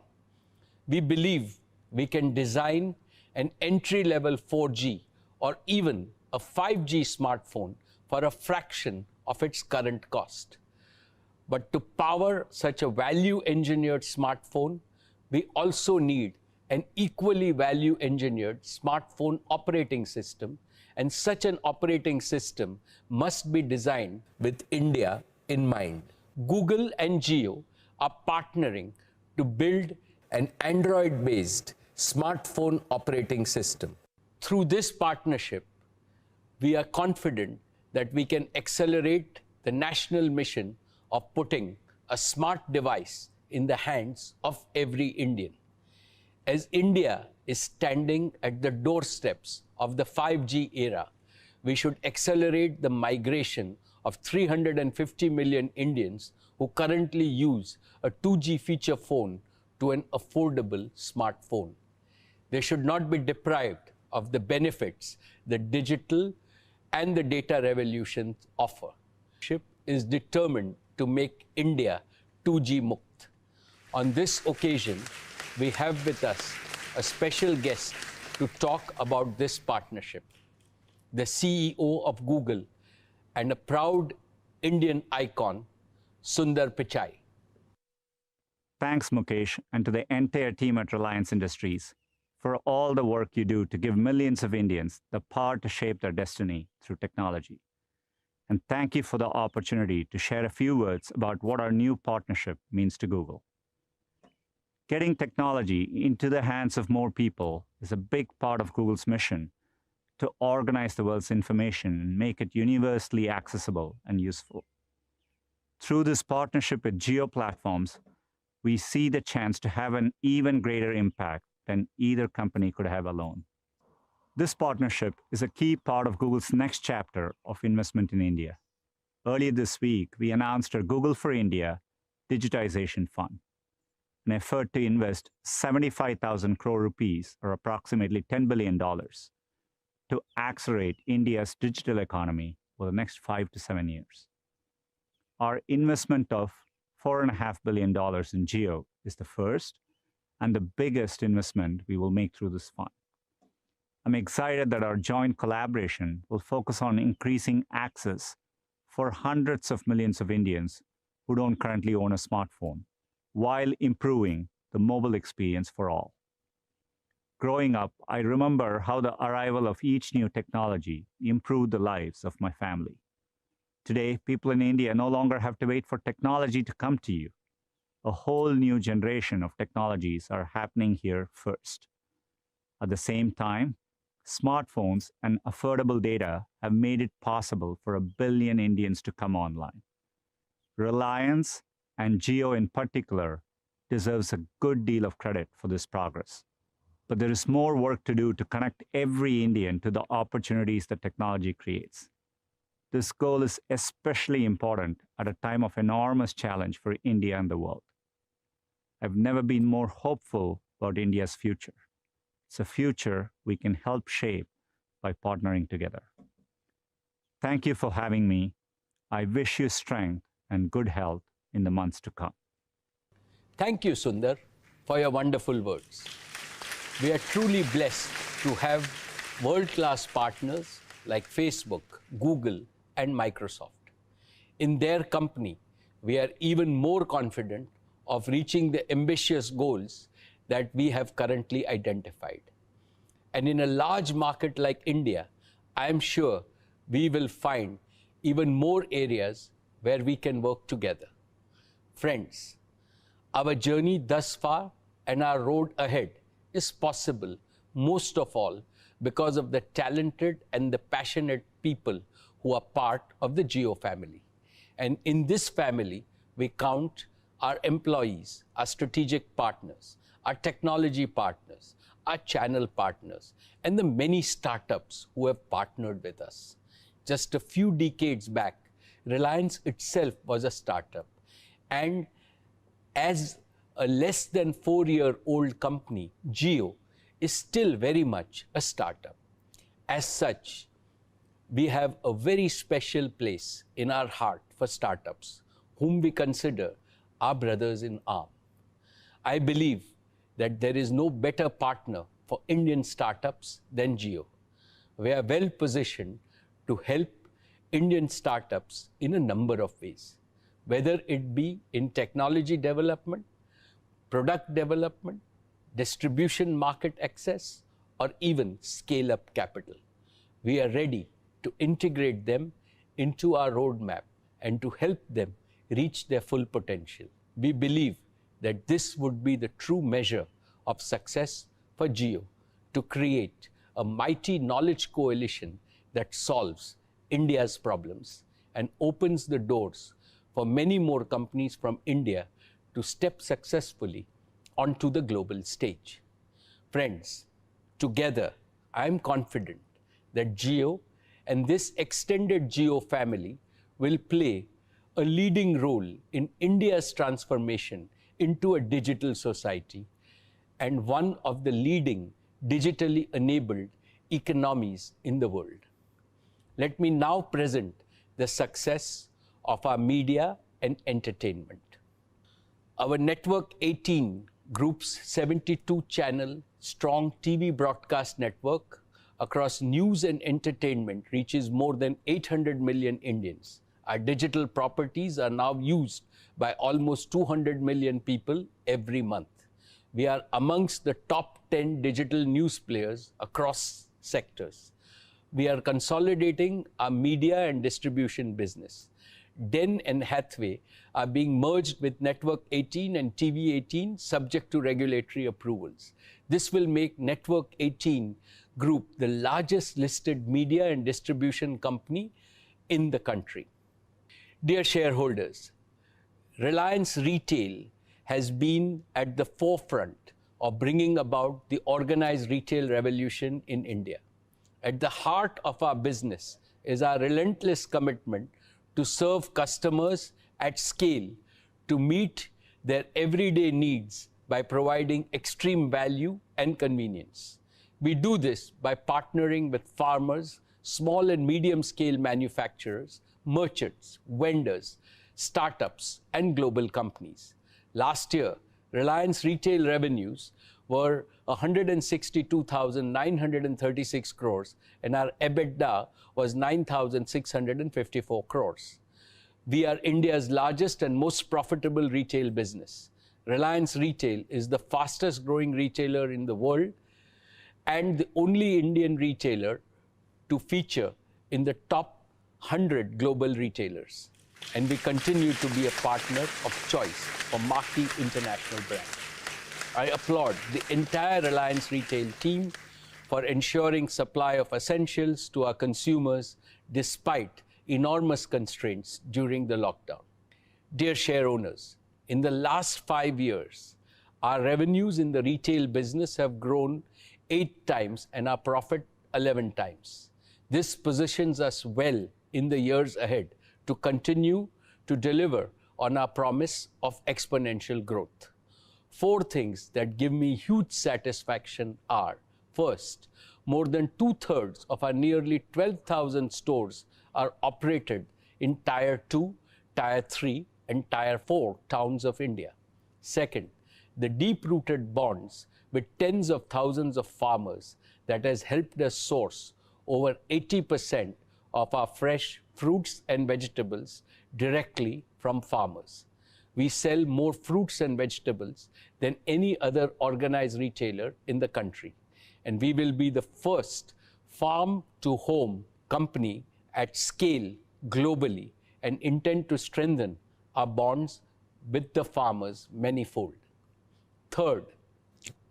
We believe we can design an entry-level 4G or even a 5G smartphone for a fraction of its current cost. But to power such a value-engineered smartphone, we also need an equally value-engineered smartphone operating system, and such an operating system must be designed with India in mind. Google and Jio are partnering to build an Android-based smartphone operating system. Through this partnership, we are confident that we can accelerate the national mission of putting a smart device in the hands of every Indian. As India is standing at the doorsteps of the 5G era, we should accelerate the migration of 350 million Indians who currently use a 2G feature phone to an affordable smartphone. They should not be deprived of the benefits the digital and the data revolutions offer. Ship is determined to make India 2G Mukt. On this occasion, we have with us a special guest to talk about this partnership, the CEO of Google and a proud Indian icon, Sundar Pichai. Thanks, Mukesh, and to the entire team at Reliance Industries for all the work you do to give millions of Indians the power to shape their destiny through technology. And thank you for the opportunity to share a few words about what our new partnership means to Google. Getting technology into the hands of more people is a big part of Google's mission to organize the world's information and make it universally accessible and useful. Through this partnership with Jio Platforms, we see the chance to have an even greater impact than either company could have alone. This partnership is a key part of Google's next chapter of investment in India. Earlier this week, we announced our Google for India Digitization Fund, an effort to invest 75,000 crore rupees, or approximately $10 billion, to accelerate India's digital economy over the next 5 to 7 years. Our investment of $4.5 billion in Jio is the first and the biggest investment we will make through this fund. I'm excited that our joint collaboration will focus on increasing access for hundreds of millions of Indians who don't currently own a smartphone, while improving the mobile experience for all. Growing up, I remember how the arrival of each new technology improved the lives of my family. Today, people in India no longer have to wait for technology to come to you. A whole new generation of technologies are happening here first. At the same time, Smartphones and affordable data have made it possible for 1 billion Indians to come online. Reliance, and Jio in particular, deserves a good deal of credit for this progress. But there is more work to do to connect every Indian to the opportunities that technology creates. This goal is especially important at a time of enormous challenge for India and the world. I've never been more hopeful about India's future. It's a future we can help shape by partnering together. Thank you for having me. I wish you strength and good health in the months to come. Thank you, Sundar, for your wonderful words. We are truly blessed to have world-class partners like Facebook, Google, and Microsoft. In their company, we are even more confident of reaching the ambitious goals that we have currently identified. And in a large market like India, I am sure we will find even more areas where we can work together. Friends, our journey thus far and our road ahead is possible, most of all, because of the talented and the passionate people who are part of the Jio family. And in this family, we count our employees, our strategic partners, our technology partners, our channel partners, and the many startups who have partnered with us. Just a few decades back, Reliance itself was a startup. And as a less than 4-year-old company, Jio is still very much a startup. As such, we have a very special place in our heart for startups, whom we consider our brothers in arms. I believe that there is no better partner for Indian startups than Jio. We are well positioned to help Indian startups in a number of ways, whether it be in technology development, product development, distribution market access, or even scale-up capital. We are ready to integrate them into our roadmap and to help them reach their full potential. We believe that this would be the true measure of success for Jio, to create a mighty knowledge coalition that solves India's problems and opens the doors for many more companies from India to step successfully onto the global stage. Friends, together, I am confident that Jio and this extended Jio family will play a leading role in India's transformation into a digital society and one of the leading digitally enabled economies in the world. Let me now present the success of our media and entertainment. Our Network 18 Group's 72-channel strong TV broadcast network across news and entertainment reaches more than 800 million Indians. Our digital properties are now used by almost 200 million people every month. We are amongst the top 10 digital news players across sectors. We are consolidating our media and distribution business. Den and Hathway are being merged with Network 18 and TV 18 subject to regulatory approvals. This will make Network 18 Group the largest listed media and distribution company in the country. Dear shareholders, Reliance Retail has been at the forefront of bringing about the organized retail revolution in India. At the heart of our business is our relentless commitment to serve customers at scale to meet their everyday needs by providing extreme value and convenience. We do this by partnering with farmers, small and medium-scale manufacturers, merchants, vendors, startups, and global companies. Last year, Reliance Retail revenues were 162,936 crores and our EBITDA was 9,654 crores. We are India's largest and most profitable retail business. Reliance Retail is the fastest growing retailer in the world and the only Indian retailer to feature in the top 100 global retailers. And we continue to be a partner of choice for marquee international brands. I applaud the entire Reliance Retail team for ensuring supply of essentials to our consumers despite enormous constraints during the lockdown. Dear share owners, in the last 5 years, our revenues in the retail business have grown 8 times and our profit 11 times. This positions us well in the years ahead to continue to deliver on our promise of exponential growth. 4 things that give me huge satisfaction are: first, more than 2/3 of our nearly 12,000 stores are operated in Tier 2, Tier 3, and Tier 4 towns of India. Second, the deep-rooted bonds with tens of thousands of farmers that has helped us source over 80% of our fresh fruits and vegetables directly from farmers. We sell more fruits and vegetables than any other organized retailer in the country. And we will be the first farm-to-home company at scale globally and intend to strengthen our bonds with the farmers manifold. Third,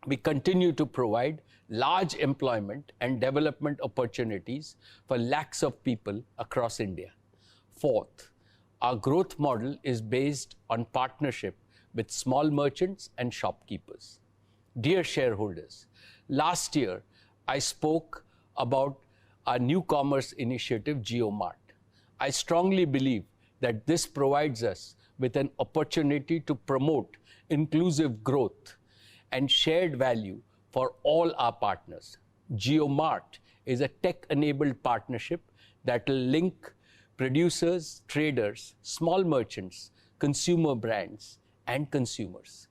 we continue to provide large employment and development opportunities for lakhs of people across India. Fourth, our growth model is based on partnership with small merchants and shopkeepers. Dear shareholders, last year I spoke about our new commerce initiative, JioMart. I strongly believe that this provides us with an opportunity to promote inclusive growth and shared value for all our partners. JioMart is a tech-enabled partnership that will link producers, traders, small merchants, consumer brands, and consumers,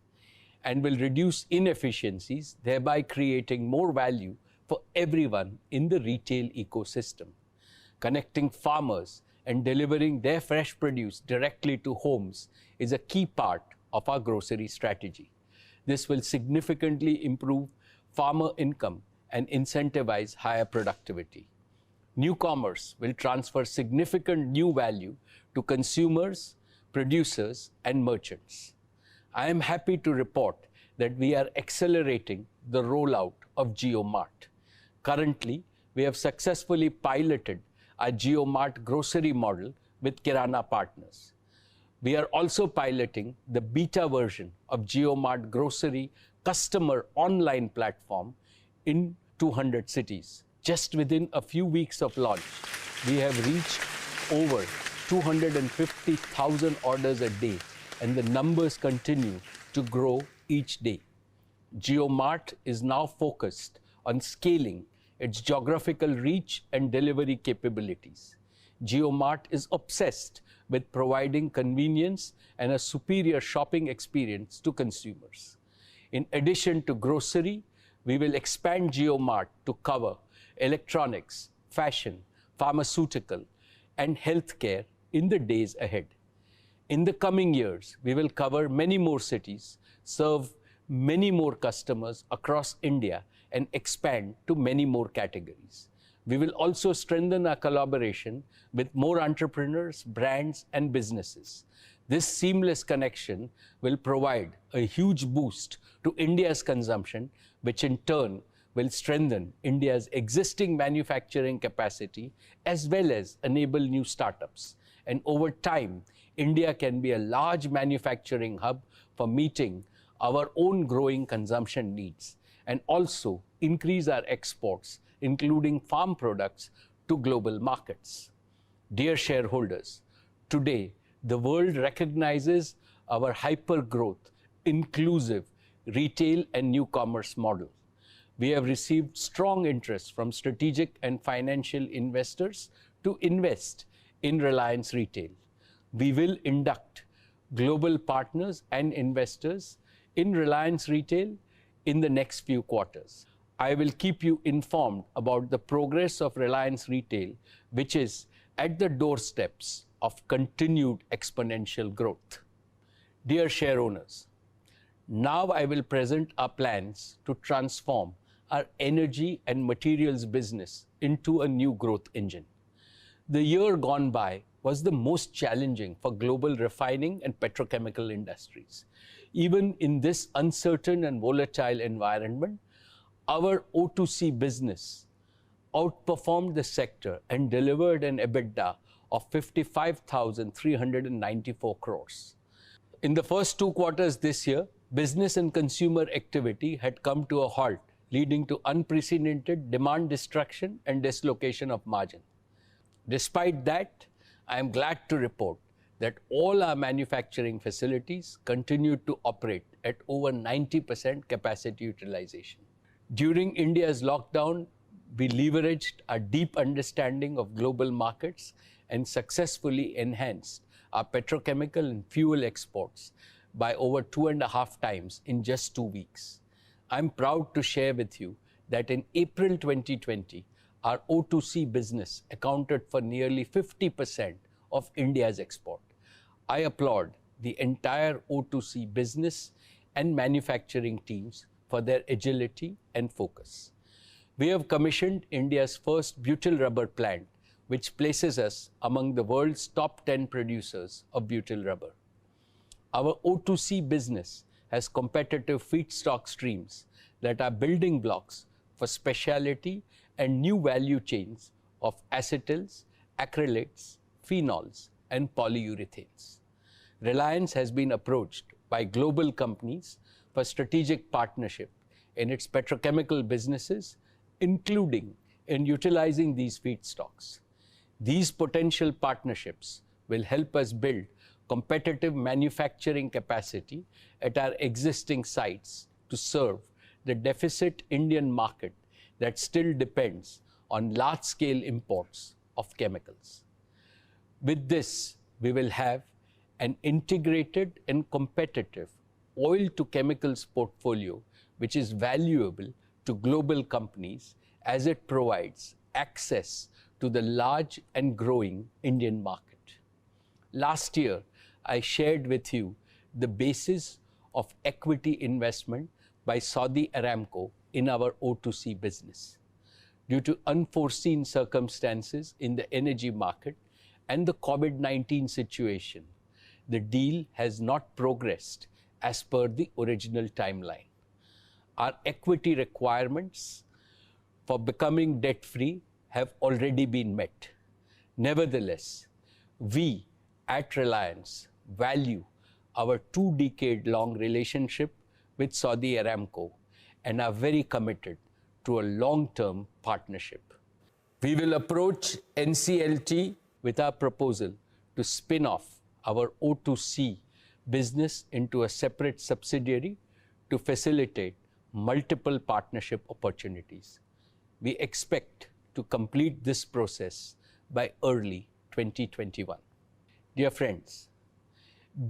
and will reduce inefficiencies, thereby creating more value for everyone in the retail ecosystem. Connecting farmers and delivering their fresh produce directly to homes is a key part of our grocery strategy. This will significantly improve farmer income and incentivize higher productivity. New commerce will transfer significant new value to consumers, producers, and merchants. I am happy to report that we are accelerating the rollout of JioMart. Currently, we have successfully piloted our JioMart grocery model with Kirana partners. We are also piloting the beta version of JioMart grocery customer online platform in 200 cities. Just within a few weeks of launch, we have reached over 250,000 orders a day, and the numbers continue to grow each day. JioMart is now focused on scaling its geographical reach and delivery capabilities. JioMart is obsessed with providing convenience and a superior shopping experience to consumers. In addition to grocery, we will expand JioMart to cover electronics, fashion, pharmaceutical, and healthcare in the days ahead. In the coming years, we will cover many more cities, serve many more customers across India, and expand to many more categories. We will also strengthen our collaboration with more entrepreneurs, brands, and businesses. This seamless connection will provide a huge boost to India's consumption, which in turn will strengthen India's existing manufacturing capacity as well as enable new startups. And over time, India can be a large manufacturing hub for meeting our own growing consumption needs and also increase our exports, including farm products, to global markets. Dear shareholders, today the world recognizes our hyper-growth, inclusive retail and new commerce model. We have received strong interest from strategic and financial investors to invest in Reliance Retail. We will induct global partners and investors in Reliance Retail in the next few quarters. I will keep you informed about the progress of Reliance Retail, which is at the doorsteps of continued exponential growth. Dear share owners, now I will present our plans to transform our energy and materials business into a new growth engine. The year gone by was the most challenging for global refining and petrochemical industries. Even in this uncertain and volatile environment, Our O2C business outperformed the sector and delivered an EBITDA of 55,394 crores. In the first 2 quarters this year, business and consumer activity had come to a halt, leading to unprecedented demand destruction and dislocation of margin. Despite that, I am glad to report that all our manufacturing facilities continued to operate at over 90% capacity utilization. During India's lockdown, we leveraged our deep understanding of global markets and successfully enhanced our petrochemical and fuel exports by over 2.5 times in just 2 weeks. I'm proud to share with you that in April 2020, our O2C business accounted for nearly 50% of India's export. I applaud the entire O2C business and manufacturing teams for their agility and focus. We have commissioned India's first butyl rubber plant, which places us among the world's top 10 producers of butyl rubber. Our O2C business has competitive feedstock streams that are building blocks for specialty and new value chains of acetyls, acrylates, phenols, and polyurethanes. Reliance has been approached by global companies for strategic partnership in its petrochemical businesses, including in utilizing these feedstocks. These potential partnerships will help us build competitive manufacturing capacity at our existing sites to serve the deficit Indian market that still depends on large-scale imports of chemicals. With this, we will have an integrated and competitive oil-to-chemicals portfolio, which is valuable to global companies as it provides access to the large and growing Indian market. Last year, I shared with you the basis of equity investment by Saudi Aramco in our O2C business. Due to unforeseen circumstances in the energy market and the COVID-19 situation, the deal has not progressed as per the original timeline. Our equity requirements for becoming debt-free have already been met. Nevertheless, we at Reliance value our 2-decade-long relationship with Saudi Aramco and are very committed to a long-term partnership. We will approach NCLT with our proposal to spin off our O2C business into a separate subsidiary to facilitate multiple partnership opportunities. We expect to complete this process by early 2021. Dear friends,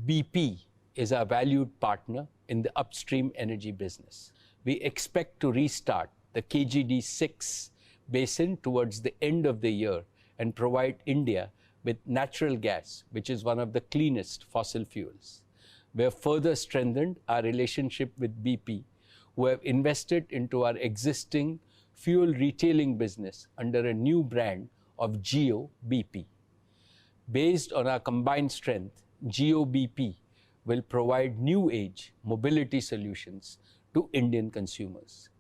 BP is our valued partner in the upstream energy business. We expect to restart the KGD6 basin towards the end of the year and provide India with natural gas, which is one of the cleanest fossil fuels. We have further strengthened our relationship with BP, who have invested into our existing fuel retailing business under a new brand of Geo BP. Based on our combined strength, Geo BP will provide new age mobility solutions to Indian consumers.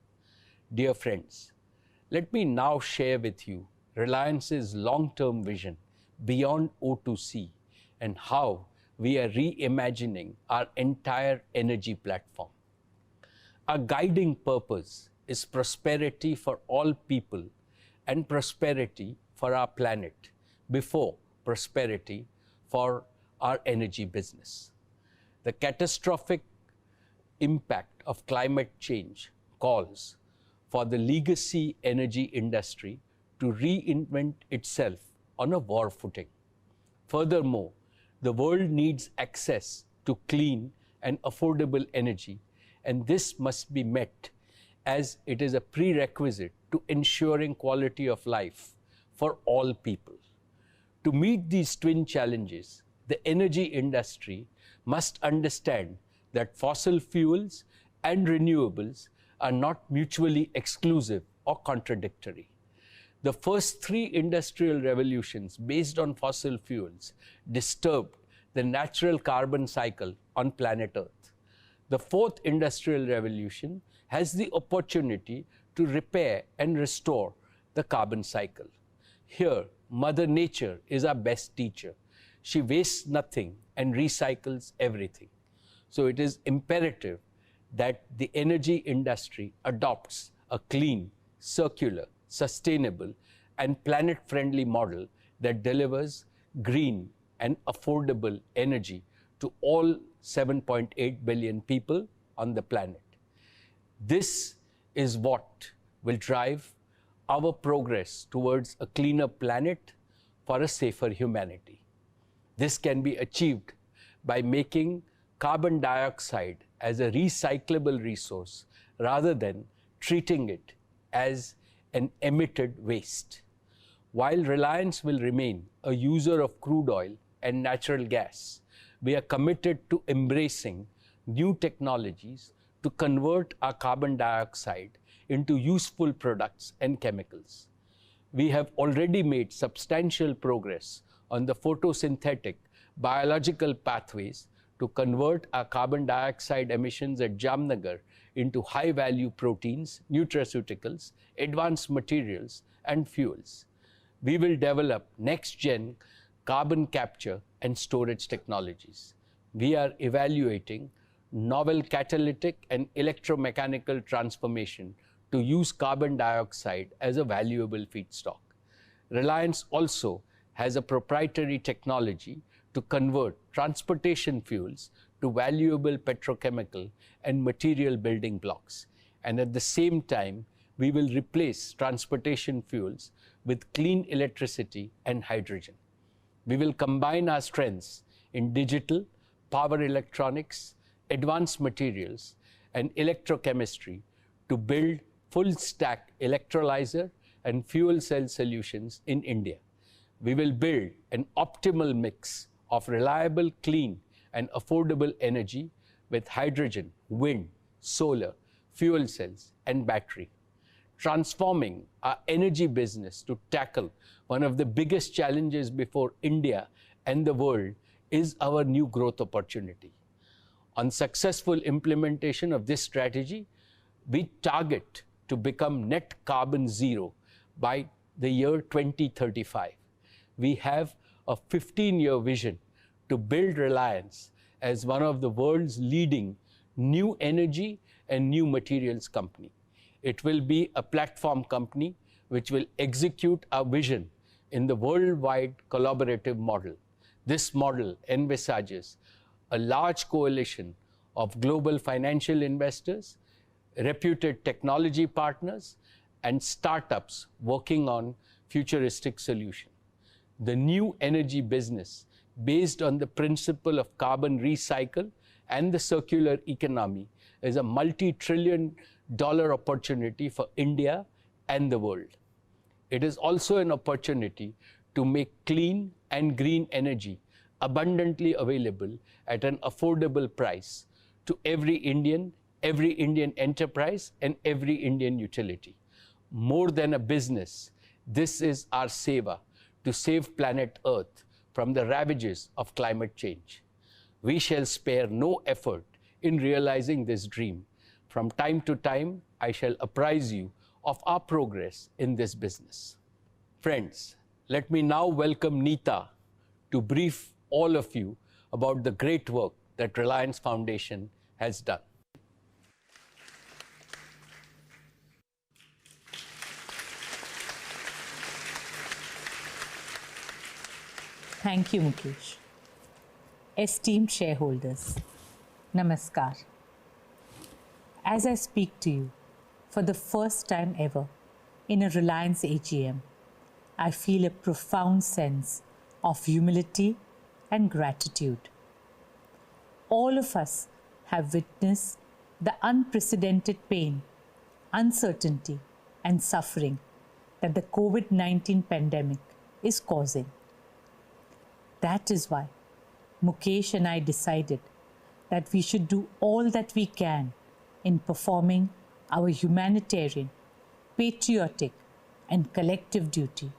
Dear friends, let me now share with you Reliance's long-term vision beyond O2C and how we are reimagining our entire energy platform. Our guiding purpose is prosperity for all people and prosperity for our planet before prosperity for our energy business. The catastrophic impact of climate change calls for the legacy energy industry to reinvent itself on a war footing. Furthermore, the world needs access to clean and affordable energy, and this must be met as it is a prerequisite to ensuring quality of life for all people. To meet these twin challenges, the energy industry must understand that fossil fuels and renewables are not mutually exclusive or contradictory. The first 3 industrial revolutions based on fossil fuels disturbed the natural carbon cycle on planet Earth. The 4th industrial revolution has the opportunity to repair and restore the carbon cycle. Here, Mother Nature is our best teacher. She wastes nothing and recycles everything. So it is imperative that the energy industry adopts a clean, circular, sustainable, and planet-friendly model that delivers green and affordable energy to all 7.8 billion people on the planet. This is what will drive our progress towards a cleaner planet for a safer humanity. This can be achieved by making carbon dioxide as a recyclable resource rather than treating it as an emitted waste. While Reliance will remain a user of crude oil and natural gas, we are committed to embracing new technologies to convert our carbon dioxide into useful products and chemicals. We have already made substantial progress on the photosynthetic biological pathways to convert our carbon dioxide emissions at Jamnagar into high-value proteins, nutraceuticals, advanced materials, and fuels. We will develop next-gen carbon capture and storage technologies. We are evaluating novel catalytic and electromechanical transformation to use carbon dioxide as a valuable feedstock. Reliance also has a proprietary technology to convert transportation fuels to valuable petrochemical and material building blocks. And at the same time, we will replace transportation fuels with clean electricity and hydrogen. We will combine our strengths in digital, power electronics, advanced materials, and electrochemistry to build full-stack electrolyzer and fuel cell solutions in India. We will build an optimal mix of reliable, clean, and affordable energy with hydrogen, wind, solar, fuel cells, and battery. Transforming our energy business to tackle one of the biggest challenges before India and the world is our new growth opportunity. On successful implementation of this strategy, we target to become net carbon zero by the year 2035. We have a 15-year vision to build Reliance as one of the world's leading new energy and new materials company. It will be a platform company which will execute our vision in the worldwide collaborative model. This model envisages a large coalition of global financial investors, reputed technology partners, and startups working on futuristic solutions. The new energy business, based on the principle of carbon recycle and the circular economy, is a multi-trillion-dollar opportunity for India and the world. It is also an opportunity to make clean and green energy abundantly available at an affordable price to every Indian enterprise, and every Indian utility. More than a business, this is our seva to save planet Earth from the ravages of climate change. We shall spare no effort in realizing this dream. From time to time, I shall apprise you of our progress in this business. Friends, let me now welcome Neeta to brief all of you about the great work that Reliance Foundation has done. Thank you, Mukesh. Esteemed shareholders, Namaskar. As I speak to you for the first time ever in a Reliance AGM, I feel a profound sense of humility and gratitude. All of us have witnessed the unprecedented pain, uncertainty, and suffering that the COVID-19 pandemic is causing. That is why Mukesh and I decided that we should do all that we can in performing our humanitarian, patriotic, and collective duty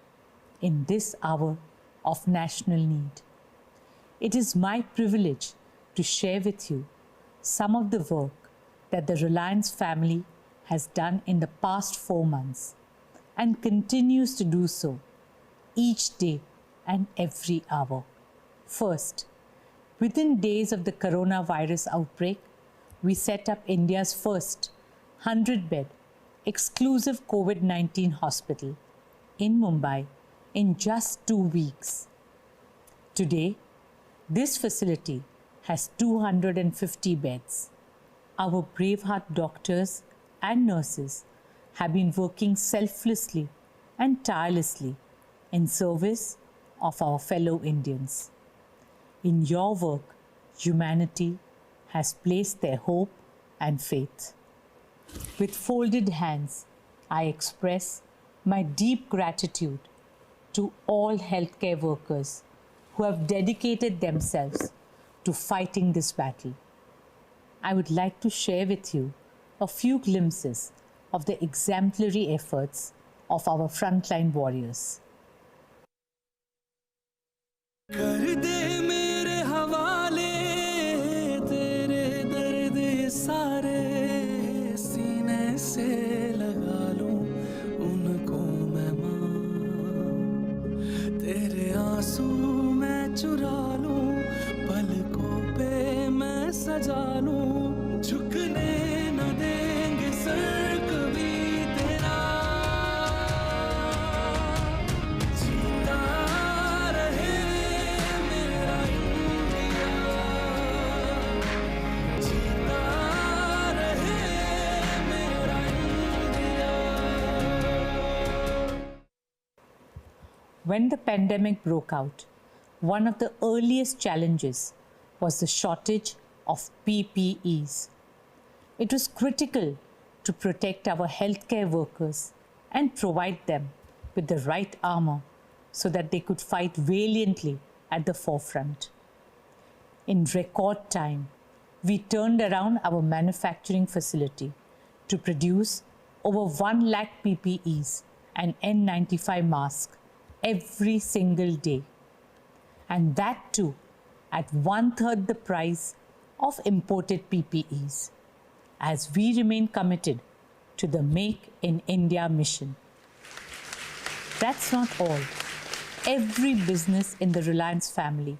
in this hour of national need. It is my privilege to share with you some of the work that the Reliance family has done in the past 4 months and continues to do so each day and every hour. First, within days of the coronavirus outbreak, we set up India's first 100-bed exclusive COVID-19 hospital in Mumbai in just 2 weeks. Today, this facility has 250 beds. Our braveheart doctors and nurses have been working selflessly and tirelessly in service of our fellow Indians. In your work, humanity has placed their hope and faith. With folded hands, I express my deep gratitude to all healthcare workers who have dedicated themselves to fighting this battle. I would like to share with you a few glimpses of the exemplary efforts of our frontline warriors. When the pandemic broke out, one of the earliest challenges was the shortage of PPEs. It was critical to protect our healthcare workers and provide them with the right armor so that they could fight valiantly at the forefront. In record time, we turned around our manufacturing facility to produce over 1 lakh PPEs and N95 masks every single day. And that too at 1/3 the price of imported PPEs, as we remain committed to the Make in India mission. That's not all. Every business in the Reliance family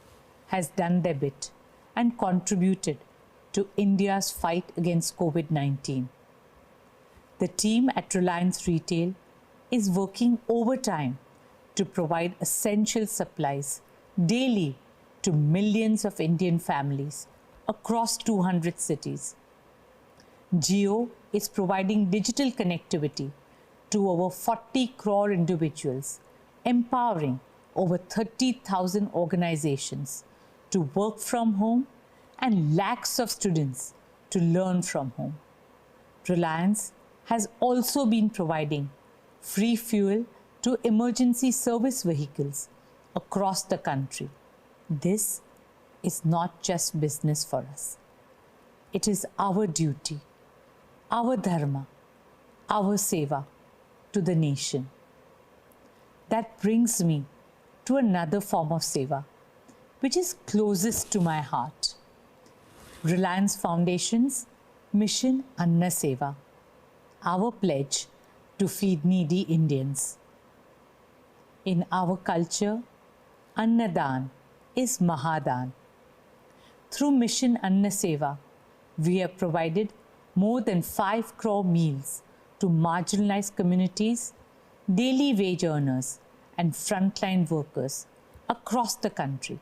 has done their bit and contributed to India's fight against COVID-19. The team at Reliance Retail is working overtime to provide essential supplies daily to millions of Indian families across 200 cities. Jio is providing digital connectivity to over 40 crore individuals, empowering over 30,000 organizations to work from home and lakhs of students to learn from home. Reliance has also been providing free fuel to emergency service vehicles across the country. This is not just business for us. It is our duty, our dharma, our seva to the nation. That brings me to another form of seva, which is closest to my heart. Reliance Foundation's Mission Anna Seva, our pledge to feed needy Indians. In our culture, Annadan is Mahadan. Through Mission Anna Seva, we have provided more than 5 crore meals to marginalized communities, daily wage earners, and frontline workers across the country.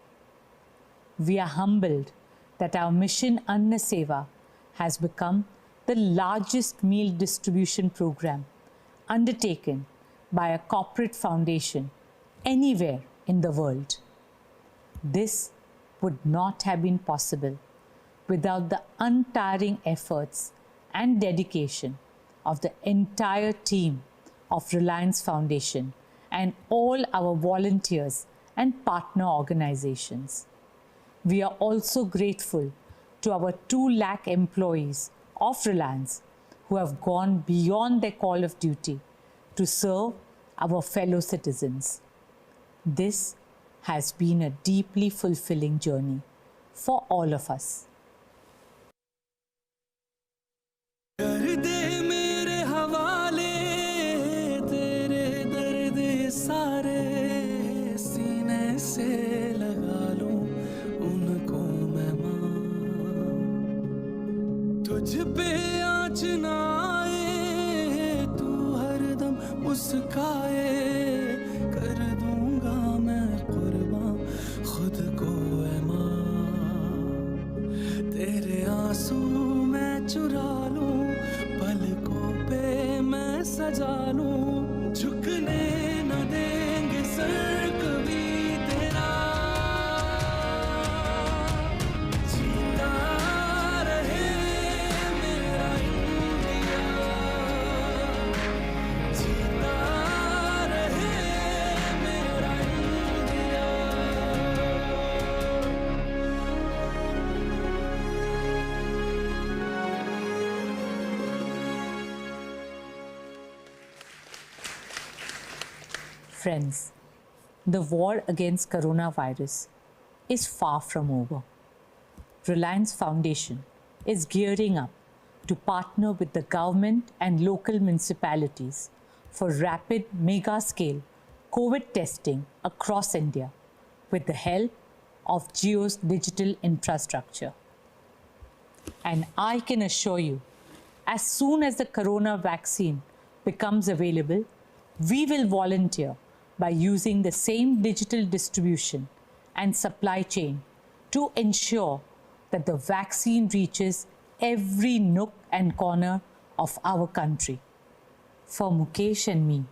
We are humbled that our Mission Anna Seva has become the largest meal distribution program undertaken by a corporate foundation anywhere in the world. This would not have been possible without the untiring efforts and dedication of the entire team of Reliance Foundation and all our volunteers and partner organizations. We are also grateful to our 2 lakh employees of Reliance who have gone beyond their call of duty to serve our fellow citizens. This has been a deeply fulfilling journey for all of us. कर दे मेरे मुझ पे आँच ना आए, तू हरदम मुस्काए, कर दूंगा मैं कुर्बान खुद को ऐ माँ। तेरे आंसू मैं चुरा लूं, पलकों पे मैं सजा लूं, झुकने न देंगे सर कभी तेरा। जीता रहे मेरा इंडिया, जीता रहे मेरा India. Friends, the war against coronavirus is far from over. Reliance Foundation is gearing up to partner with the government and local municipalities for rapid mega-scale COVID testing across India with the help of Jio's digital infrastructure. And I can assure you, as soon as the corona vaccine becomes available, we will volunteer by using the same digital distribution and supply chain to ensure that the vaccine reaches every nook and corner of our country. For Mukesh and me,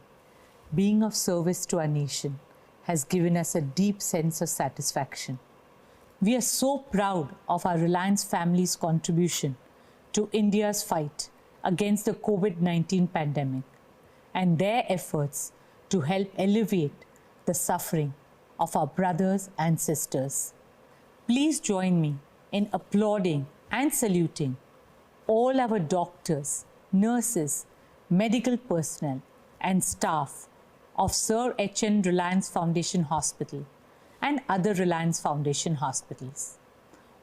being of service to our nation has given us a deep sense of satisfaction. We are so proud of our Reliance family's contribution to India's fight against the COVID-19 pandemic and their efforts to help alleviate the suffering of our brothers and sisters. Please join me in applauding and saluting all our doctors, nurses, medical personnel, and staff of Sir H.N. Reliance Foundation Hospital and other Reliance Foundation hospitals,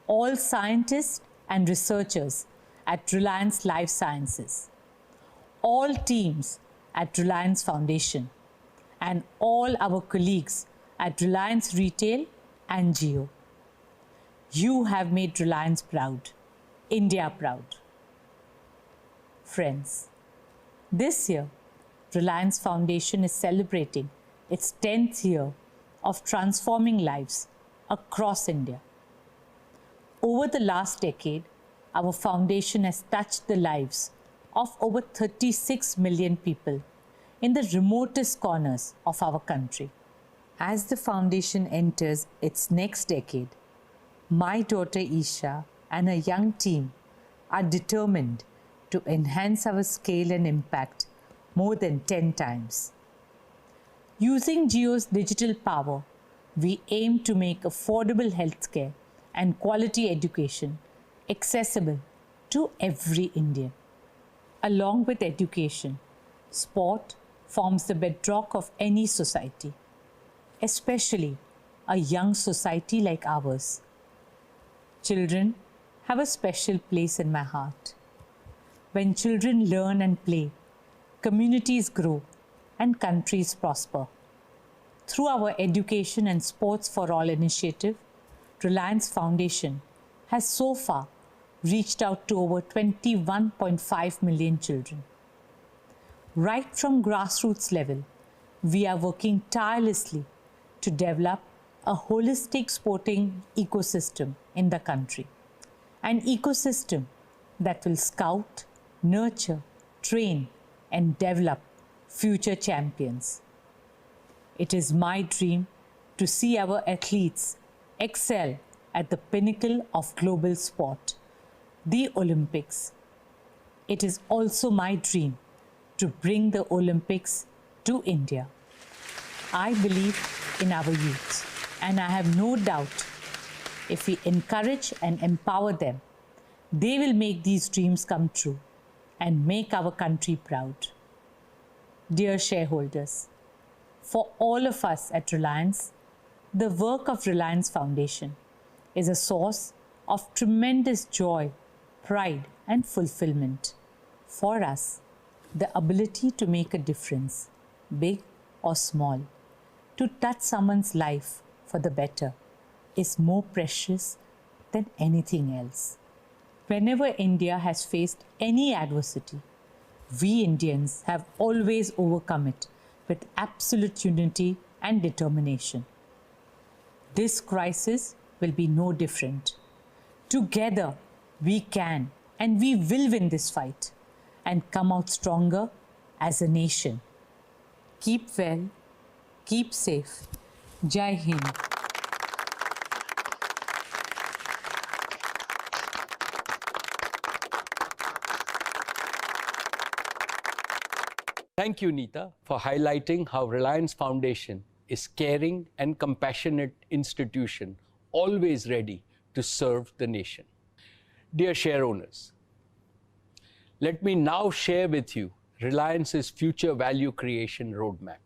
all scientists and researchers at Reliance Life Sciences, all teams at Reliance Foundation, and all our colleagues at Reliance Retail and Jio. You have made Reliance proud, India proud. Friends, this year, Reliance Foundation is celebrating its 10th year of transforming lives across India. Over the last decade, our foundation has touched the lives of over 36 million people in the remotest corners of our country. As the foundation enters its next decade, my daughter Isha and her young team are determined to enhance our scale and impact more than 10 times. Using Jio's digital power, we aim to make affordable healthcare and quality education accessible to every Indian. Along with education, sport forms the bedrock of any society, especially a young society like ours. Children have a special place in my heart. When children learn and play, communities grow and countries prosper. Through our Education and Sports for All initiative, Reliance Foundation has so far reached out to over 21.5 million children. Right from grassroots level, we are working tirelessly to develop a holistic sporting ecosystem in the country. An ecosystem that will scout, nurture, train, and develop future champions. It is my dream to see our athletes excel at the pinnacle of global sport, the Olympics. It is also my dream to bring the Olympics to India. I believe in our youth, and I have no doubt if we encourage and empower them, they will make these dreams come true and make our country proud. Dear shareholders, for all of us at Reliance, the work of Reliance Foundation is a source of tremendous joy, pride, and fulfillment. For us, the ability to make a difference, big or small, to touch someone's life for the better, is more precious than anything else. Whenever India has faced any adversity, we Indians have always overcome it with absolute unity and determination. This crisis will be no different. Together, we can and we will win this fight and come out stronger as a nation. Keep well, keep safe. Jai Hind. Thank you, Neeta, for highlighting how Reliance Foundation is caring and compassionate institution, always ready to serve the nation. Dear share owners, let me now share with you Reliance's future value creation roadmap.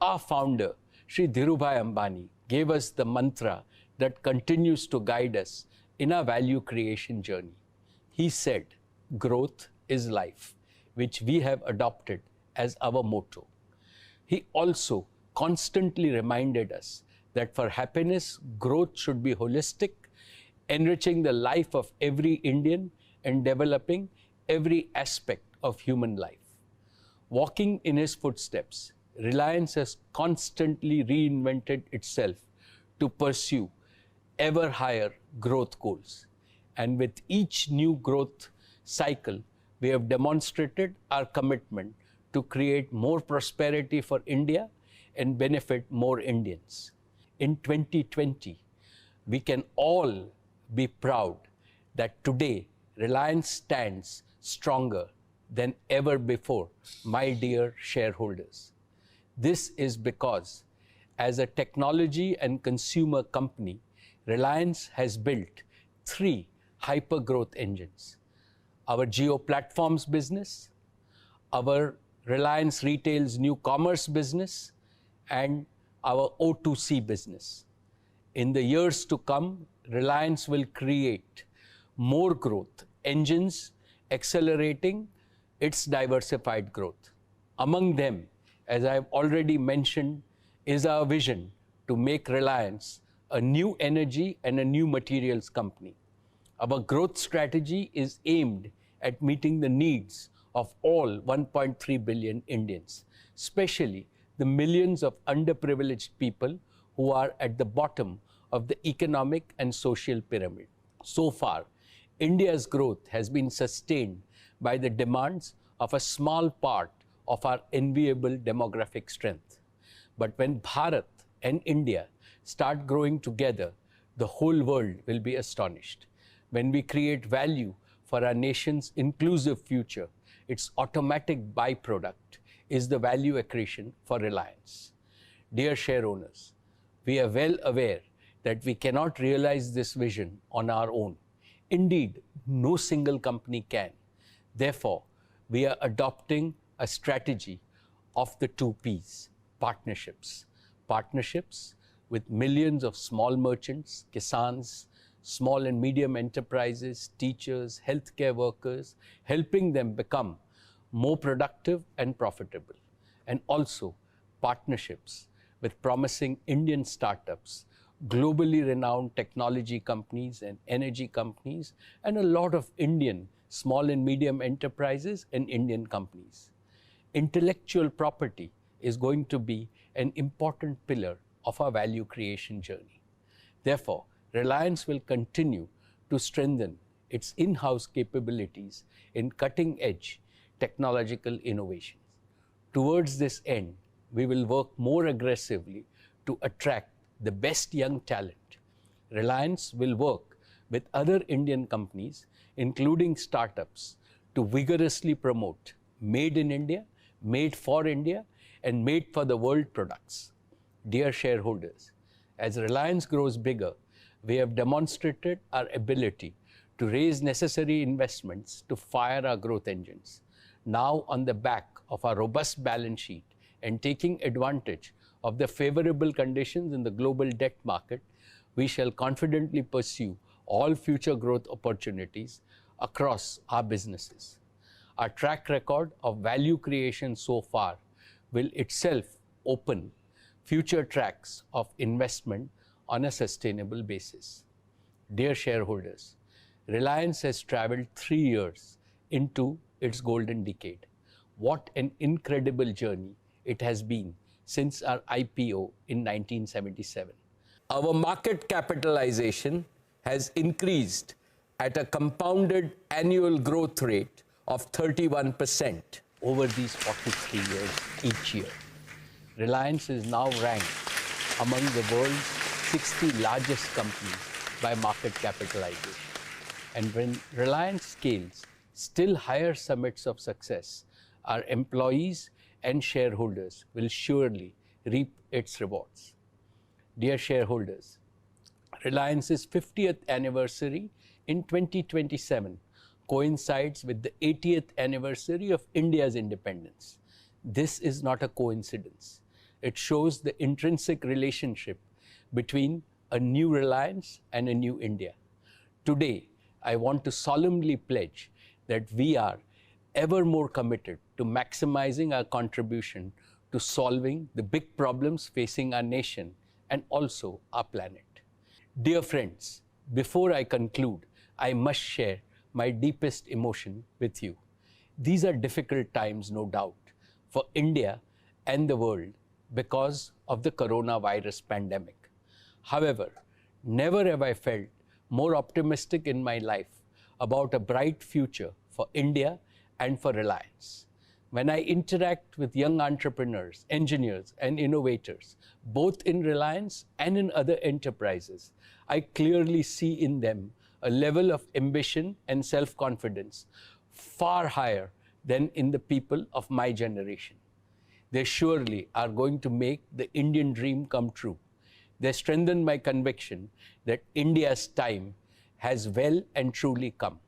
Our founder, Shri Dhirubhai Ambani, gave us the mantra that continues to guide us in our value creation journey. He said, "Growth is life," which we have adopted as our motto. He also constantly reminded us that for happiness, growth should be holistic, enriching the life of every Indian and developing every aspect of human life. Walking in his footsteps, Reliance has constantly reinvented itself to pursue ever higher growth goals. And with each new growth cycle, we have demonstrated our commitment to create more prosperity for India and benefit more Indians. In 2020, we can all be proud that today Reliance stands stronger than ever before, my dear shareholders. This is because, as a technology and consumer company, Reliance has built 3 hyper-growth engines: our Jio Platforms business, our Reliance Retail's new commerce business, and our O2C business. In the years to come, Reliance will create more growth engines, accelerating its diversified growth. Among them, as I have already mentioned, is our vision to make Reliance a new energy and a new materials company. Our growth strategy is aimed at meeting the needs of all 1.3 billion Indians, especially the millions of underprivileged people who are at the bottom of the economic and social pyramid. So far, India's growth has been sustained by the demands of a small part of our enviable demographic strength. But when Bharat and India start growing together, the whole world will be astonished. When we create value for our nation's inclusive future, its automatic byproduct is the value accretion for Reliance. Dear share owners, we are well aware that we cannot realize this vision on our own. Indeed, no single company can. Therefore, we are adopting a strategy of the 2 Ps, partnerships. Partnerships with millions of small merchants, kisans, small and medium enterprises, teachers, healthcare workers, helping them become more productive and profitable. And also partnerships with promising Indian startups, globally renowned technology companies and energy companies, and a lot of Indian small and medium enterprises and Indian companies. Intellectual property is going to be an important pillar of our value creation journey. Therefore, Reliance will continue to strengthen its in-house capabilities in cutting-edge technological innovations. Towards this end, we will work more aggressively to attract the best young talent. Reliance will work with other Indian companies, including startups, to vigorously promote made in India, made for India, and made for the world products. Dear shareholders, as Reliance grows bigger, we have demonstrated our ability to raise necessary investments to fire our growth engines. Now, on the back of our robust balance sheet and taking advantage of the favorable conditions in the global debt market, we shall confidently pursue all future growth opportunities across our businesses. Our track record of value creation so far will itself open future tracks of investment on a sustainable basis. Dear shareholders, Reliance has traveled 3 years into its golden decade. What an incredible journey it has been since our IPO in 1977. Our market capitalization has increased at a compounded annual growth rate of 31% over these 43 years each year. Reliance is now ranked among the world's 60 largest companies by market capitalization. And when Reliance scales still higher summits of success, our employees and shareholders will surely reap its rewards. Dear shareholders, Reliance's 50th anniversary in 2027 coincides with the 80th anniversary of India's independence. This is not a coincidence. It shows the intrinsic relationship between a new Reliance and a new India. Today, I want to solemnly pledge that we are ever more committed to maximizing our contribution to solving the big problems facing our nation and also our planet. Dear friends, before I conclude, I must share my deepest emotion with you. These are difficult times, no doubt, for India and the world because of the coronavirus pandemic. However, never have I felt more optimistic in my life about a bright future for India and for Reliance. When I interact with young entrepreneurs, engineers, and innovators, both in Reliance and in other enterprises, I clearly see in them a level of ambition and self-confidence far higher than in the people of my generation. They surely are going to make the Indian dream come true. They strengthen my conviction that India's time has well and truly come.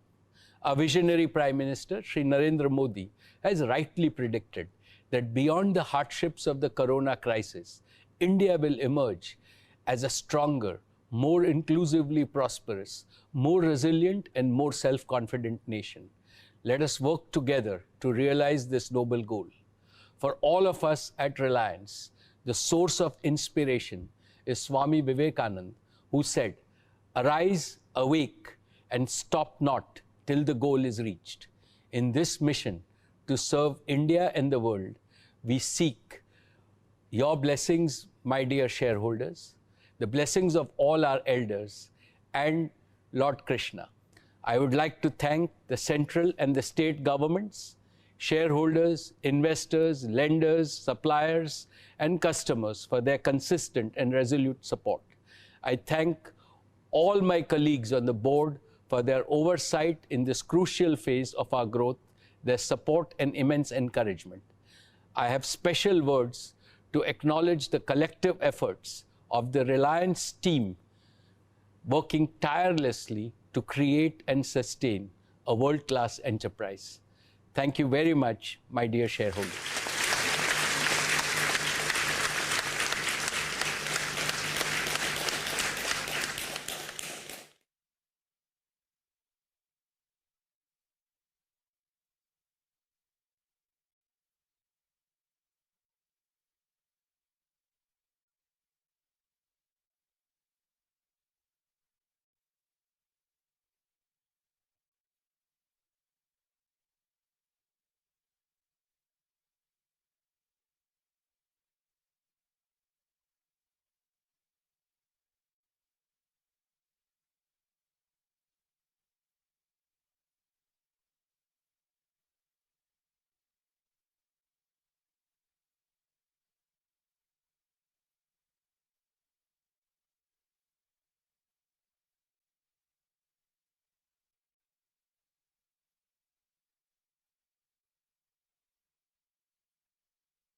Our visionary Prime Minister, Shri Narendra Modi, has rightly predicted that beyond the hardships of the corona crisis, India will emerge as a stronger, more inclusively prosperous, more resilient, and more self-confident nation. Let us work together to realize this noble goal. For all of us at Reliance, the source of inspiration is Swami Vivekananda, who said, "Arise, awake, and stop not till the goal is reached." In this mission to serve India and the world, we seek your blessings, my dear shareholders, the blessings of all our elders, and Lord Krishna. I would like to thank the central and the state governments, shareholders, investors, lenders, suppliers, and customers for their consistent and resolute support. I thank all my colleagues on the board for their oversight in this crucial phase of our growth, their support and immense encouragement. I have special words to acknowledge the collective efforts of the Reliance team working tirelessly to create and sustain a world-class enterprise. Thank you very much, my dear shareholders.